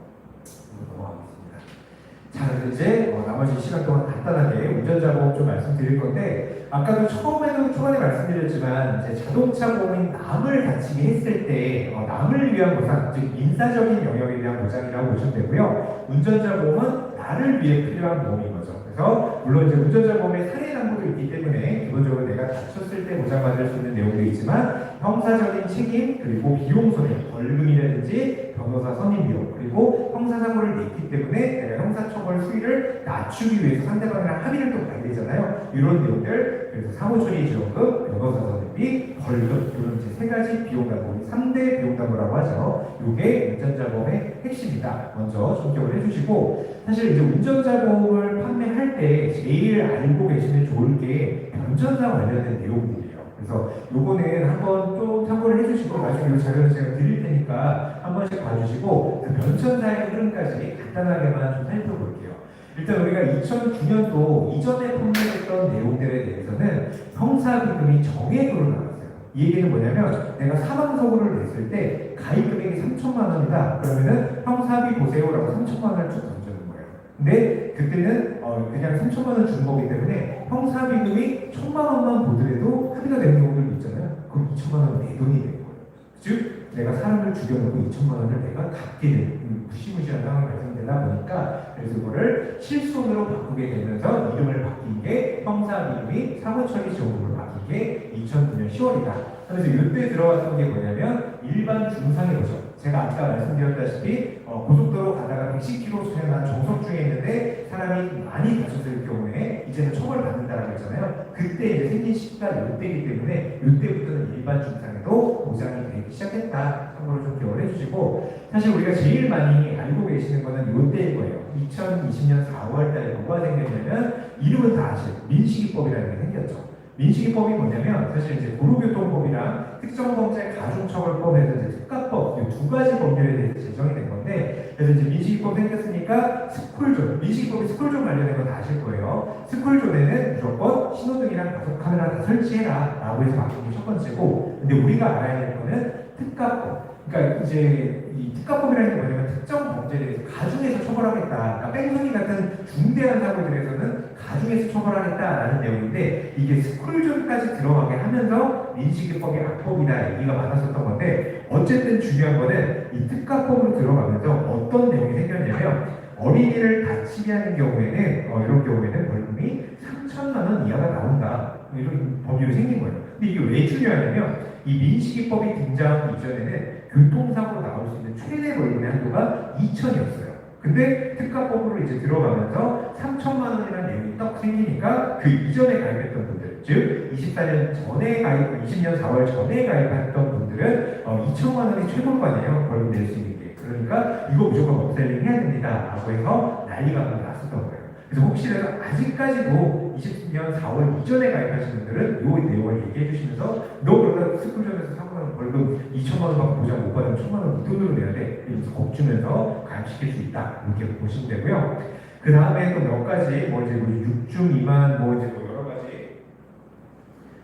넘어가겠습니다. 자, 그래서 이제 나머지 시간 동안 간단하게 운전자 보험 좀 말씀드릴 건데, 아까도 초반에 말씀드렸지만 이제 자동차 보험인 남을 다치게 했을 때 남을 위한 보상, 즉 민사적인 영역에 대한 보장이라고 보시면 되고요. 운전자 보험은 나를 위해 필요한 보험인 거죠. 그래서 물론 이제 운전자 보험에 살해 담보도 있기 때문에 기본적으로 내가 다쳤을 때 보장받을 수 있는 내용도 있지만 형사적인 책임, 그리고 비용 손해, 벌금이라든지 변호사 선임 비용, 그리고 형사사고를 냈기 때문에 내가 형사처벌 수위를 낮추기 위해서 상대방이랑 합의를 또 봐야 되잖아요. 이런 내용들, 그래서 사고처리 지원금, 변호사 선임비, 벌금, 이런 이제 세 가지 비용 담보, 3대 비용 담보라고 하죠. 이게 운전자 보험의 핵심이다. 먼저 좀 기억을 해주시고, 사실 이제 운전자 보험을 판매할 때 제일 알고 계시면 좋을 게 변전사 관련된 내용들이에요. 그래서 요거는 한번 좀 참고를 해주시고 나중에 이 자료를 제가 드릴 테니까 한 번씩 봐주시고 그 변천사의 흐름까지 간단하게만 좀 살펴볼게요. 일단 우리가 2009년도 이전에 판매했던 내용들에 대해서는 형사비금이 정액으로 나왔어요. 이 얘기는 뭐냐면 내가 사망사고를 냈을 때 가입 금액이 3천만 원이다. 그러면은 형사비 보세요라고 3천만 원을 쭉 던져는 거예요. 근데 그때는 그냥 3천만 원 준 거기 때문에 형사비금이 1천만 원만 보더라도 합의가 되는 경우들도 있잖아요. 그럼 2천만 원은 내 돈이 된 거예요. 즉 내가 사람을 죽여놓고 2천만 원을 내가 갚게 되는 무시무시한 상황이 발생되다 보니까, 그래서 이거를 실손으로 바꾸게 되면서 이름을 바뀐 게 형사비금이 사고처리 지원금으로 바뀐 게 2009년 10월이다. 그래서 이때 들어갔던 게 뭐냐면 일반 중상의 거죠. 제가 아까 말씀드렸다시피 고속도로 가다가 110km 수행한 정속 중에 있는데 사람이 많이 다쳤을 경우에 이제는 처벌받는다라고 했잖아요. 그때 이제 생긴 시기가 이때이기 때문에 이때부터는 일반 중상에도 보장이 되기 시작했다. 참고로 좀 기억을 해주시고, 사실 우리가 제일 많이 알고 계시는 거는 이때일 거예요. 2020년 4월달에 뭐가 생겼냐면 이름은 다 아시죠? 민식이법이라는 게 생겼죠. 민식이법이 뭐냐면 사실 이제 도로교통법이랑 특정범죄 가중처벌법에서 이제 특가법 이 두 가지 법률에 대해서 제정이 된 건데, 그래서 이제 민식이법 생겼으니까 스쿨존, 민식이법이 스쿨존 관련된 건 다 아실 거예요. 스쿨존에는 무조건 신호등이랑 가속 카메라 다 설치해라 라고 해서 바뀐 게 첫 번째고, 근데 우리가 알아야 될 거는 특가법. 그러니까 이제 이 특가법이라는 게 뭐냐면 특정 범죄에 대해서 가중해서 처벌하겠다. 그러니까 뺑소니 같은 중대한 사고들에서는 가중해서 처벌하겠다라는 내용인데, 이게 스쿨존까지 들어가게 하면서 민식이법이 악법이다 얘기가 많았었던 건데, 어쨌든 중요한 거는 이 특가법으로 들어가면서 어떤 내용이 생겼냐면 어린이를 다치게 하는 경우에는 이런 경우에는 벌금이 3천만 원 이하가 나온다. 이런 법률이 생긴 거예요. 근데 이게 왜 중요하냐면 이 민식이법이 등장하기 이전에는 교통사고로 나올 수 있는 최대 벌금의 한도가 2천이었어요. 근데 특가법으로 이제 들어가면서 3천만 원이라는 내용이 딱 생기니까 그 이전에 가입했던 분들, 즉 24년 전에 20년 4월 전에 가입했던 분들은 2천만 원이 최고가네요. 벌금 낼 수 있는 게. 그러니까 이거 무조건 업셀링 해야 됩니다. 라고 해서 난리가 났었던 거예요. 그래서 혹시라도 아직까지도 20년 4월 이전에 가입하신 분들은 이 내용을 얘기해 주시면서 너 그러다 스쿨존에서 사고 나면 벌금 2천만 원 받고 보장 못 받으면 1천만 원 무돈으로 내야 돼. 이러면서 겁주면서 가입시킬 수 있다. 이렇게 보시면 되고요. 그 다음에 또 몇 가지 뭐 이제 6중 2만 뭐 이제 뭐 여러 가지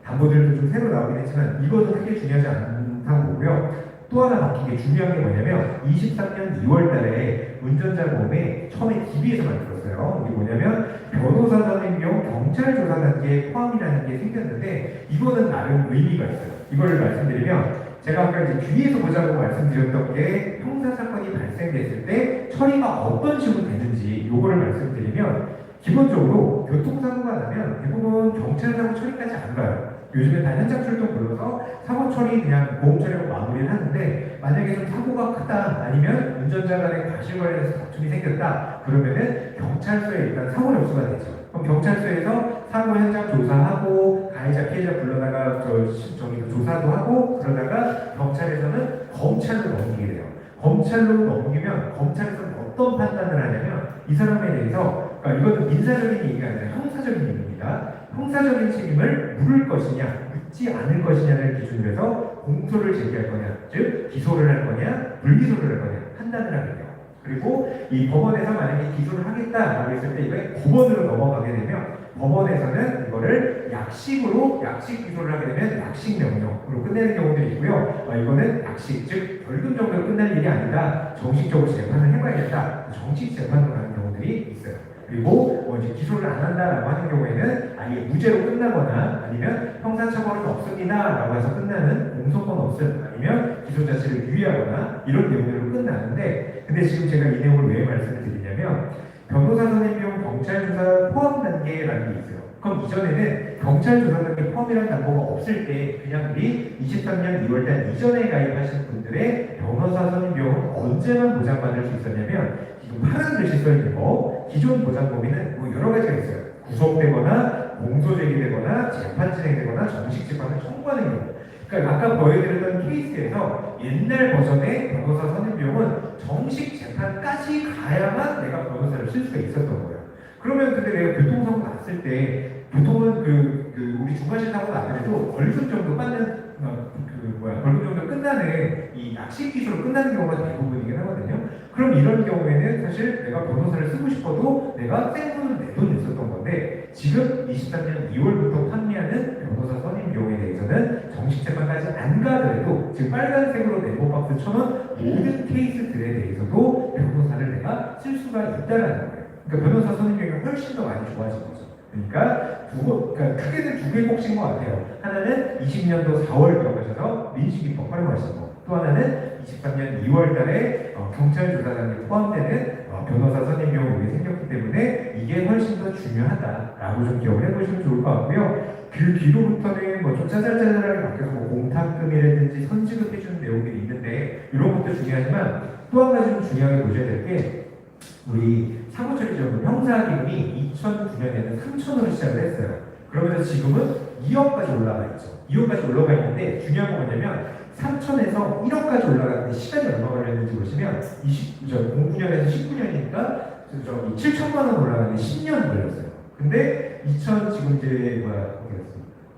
담보들도 좀 새로 나오긴 했지만 이거는 크게 중요하지 않다고 보고요. 또 하나 바뀐 게 중요한 게 뭐냐면 23년 2월 달에 운전자 보험에 처음에 DB에서 만들었어요. 이게 뭐냐면 변호사 선임용 경찰 조사 단계에 포함이라는 게 생겼는데 이거는 나름 의미가 있어요. 이걸 말씀드리면 제가 아까 이제 뒤에서 보자고 말씀드렸던 게 형사 사건이 발생됐을 때 처리가 어떤 식으로 되는지 요거를 말씀드리면 기본적으로 교통사고가 나면 대부분 경찰사고 처리까지 안 가요. 요즘에 다 현장 출동 불러서 사고 처리 그냥 보험 처리로 마무리를 하는데 만약에 좀 사고가 크다 아니면 운전자 간의 과실관련해서 다툼이 생겼다 그러면은 경찰서에 일단 사고 접수가 되죠. 그럼 경찰서에서 사고 현장 조사하고 가해자 피해자 불러다가 저기 조사도 하고 그러다가 경찰에서는 검찰로 넘기게 돼요. 검찰로 넘기면 검찰에서는 어떤 판단을 하냐면 이 사람에 대해서 그러니까 이것은 민사적인 얘기가 아니라 형사적인 얘기입니다. 형사적인 책임을 물을 것이냐, 묻지 않을 것이냐를 기준으로 해서 공소를 제기할 거냐, 즉 기소를 할 거냐, 불기소를 할 거냐 판단을 하게 돼요. 그리고 이 법원에서 만약에 기소를 하겠다라고 했을 때 이게 법원으로 넘어가게 되면 법원에서는 이거를 약식으로 약식 기소를 하게 되면 약식 명령으로 끝내는 경우들이 있고요. 이거는 약식 즉 벌금 정도로 끝날 일이 아니라 정식적으로 재판을 해봐야겠다. 정식 재판으로 가는 경우들이 있어요. 그리고 이제 기소를 안 한다라고 하는 경우에는 아예 무죄로 끝나거나 아니면 형사처벌은 없습니다라고 해서 끝나는 공소권 없음 아니면 기소 자체를 유예하거나 이런 내용들로 끝나는데 근데 지금 제가 이 내용을 왜 말씀을 드리냐면 변호사 선임용 경찰 조사 포함 단계라는 게 있어요. 그럼 이전에는 경찰 조사 단계 포함이라는 단어가 없을 때 그냥 우리 23년 2월달 이전에 가입하신 분들의 변호사 선임용은 언제만 보장받을 수 있었냐면 지금 파란 글씨 써 있는 거 기존 보장 범위는 뭐 여러 가지가 있어요. 구속되거나 공소 제기되거나 재판 진행되거나 정식 재판을 청구하는 경우. 그러니까 아까 보여드렸던 케이스에서 옛날 버전의 변호사 선임비용은 정식 재판까지 가야만 내가 변호사를 쓸 수가 있었던 거예요. 그러면 근데 내가 교통사고 났을 때 보통은 우리 중과실 사고 나더라도 벌금 정도 받는 벌금 정도 끝나는 이 약식 기소로 끝나는 경우가 대부분이긴 하거든요. 그럼 이런 경우에는 사실 내가 변호사를 쓰고 싶어도 내가 생돈을 내 돈 냈었던 건데 지금 23년 2월부터 판매하는 변호사 선임 비용에 대해서는 정식 재판까지 안 가더라도 지금 빨간색으로 네모박스 쳐놓은 모든 케이스들에 대해서도 변호사를 내가 쓸 수가 있다는 거예요. 그러니까 변호사 선임 비용이 훨씬 더 많이 좋아진 거죠. 그러니까 크게는 두 개의 몫인 것 같아요. 하나는 20년도 4월 기억하셔서 민식이법 활용하신 거. 또 하나는 23년 2월 달에 경찰 조사단에 포함되는 변호사 선임 비용이 생겼기 때문에 이게 훨씬 더 중요하다라고 좀 기억을 해보시면 좋을 것 같고요. 그 뒤로부터는 뭐 좀 짜잘짜잘하게 바뀌어서 뭐 공탁금이라든지 선지급 해주는 내용들이 있는데 이런 것도 중요하지만 또 한 가지 좀 중요하게 보셔야 될 게 우리 사고처리지원금 형사기금이 2009년에는 3천으로 시작을 했어요. 그러면서 지금은 2억까지 올라가 있죠. 2억까지 올라가 있는데 중요한 건 뭐냐면 3천에서 1억까지 올라가는데 시간이 얼마 걸렸는지 보시면 09년에서 19년이니까 7천만 원 올라가는데 10년 걸렸어요. 근데 지금 이제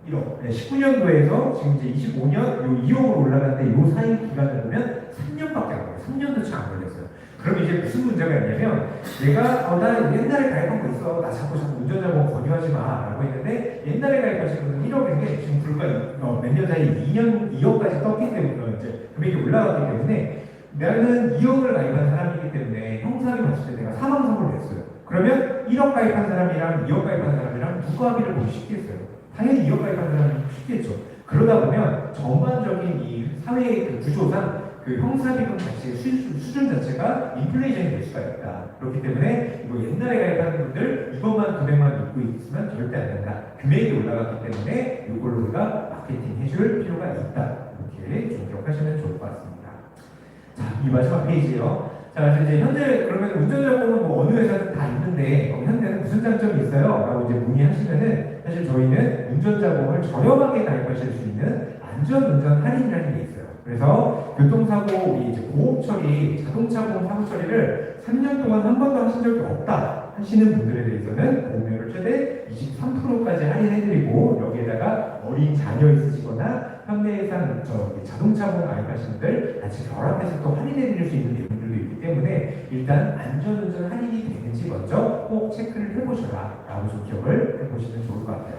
1억 19년도에서 지금 이제 25년 요 2억으로 올라가는데 요 사이 기간을 보면 3년밖에 안 걸려요. 3년도 채 안 걸렸어요. 그럼 이제 무슨 문제가 있냐면 내가 나 옛날에 가입한 거 있어. 나 자꾸 운전자 보험 권유하지 마 라고 했는데 옛날에 가입하신 분은 1억인데 지금 불과 몇 년 사이에 2억까지 떴기 때문에 이제 금액이 올라갔기 때문에 나는 2억을 가입한 사람이기 때문에 형사를 봤을 때 내가 사망선고를 냈어요. 그러면 1억 가입한 사람이랑 2억 가입한 사람이랑 누가 합의를 보기 쉽겠어요? 당연히 2억 가입한 사람이 쉽겠죠. 그러다 보면 전반적인 이 사회의 그 구조상 그 형사비금 자체의 수준 자체가 인플레이션이 될 수가 있다. 그렇기 때문에 이거 옛날에 가입하는 분들 이것만 금액만 믿고 있으면 절대 안 된다. 금액이 올라갔기 때문에 이걸로 우리가 마케팅 해줄 필요가 있다. 이렇게 좀 기억하시면 좋을 것 같습니다. 자, 이 마지막 페이지요. 자, 이제 현재 그러면 운전자 보험은 뭐 어느 회사든 다 있는데 현재는 무슨 장점이 있어요? 라고 이제 문의하시면은 사실 저희는 운전자 보험을 저렴하게 가입하실 수 있는 안전운전 할인이라는 게 있어요. 그래서 교통사고 우리 이제 보험 처리, 자동차 보험 사고 처리를 3년 동안 한 번도 하신 적이 없다 하시는 분들에 대해서는 보험료를 최대 23%까지 할인해드리고 여기에다가 어린 자녀 있으시거나 현대해상 자동차 보험 가입하시는 분들 같이 결합해서 또 할인해드릴 수 있는 내용들도 있기 때문에 일단 안전운전 할인이 되는지 먼저 꼭 체크를 해보셔라 라고 좀 기억을 해보시면 좋을 것 같아요.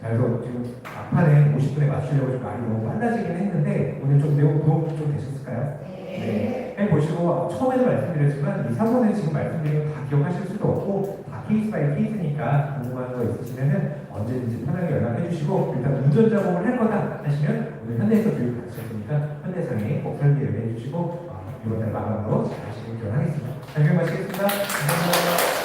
자, 그래서 지금 막판에 50분에 맞추려고 좀 말이 너무 빨라지긴 했는데 오늘 좀 내용 도움 좀 되셨을까요? 네. 해보시고 처음에도 말씀드렸지만 이 3번은 지금 말씀드린 거 다 기억하실 수도 없고 다 케이스 바이 케이스니까 궁금한 거 있으시면은 언제든지 편하게 연락해 주시고 일단 운전 작업을 할 거다 하시면 오늘 현대에서 교육 받으셨으니까 현대상에 꼭 설계를 해주시고 이번 달 마감으로 잘 하시길 기원하겠습니다. 잘 교육하시겠습니다. 감사합니다.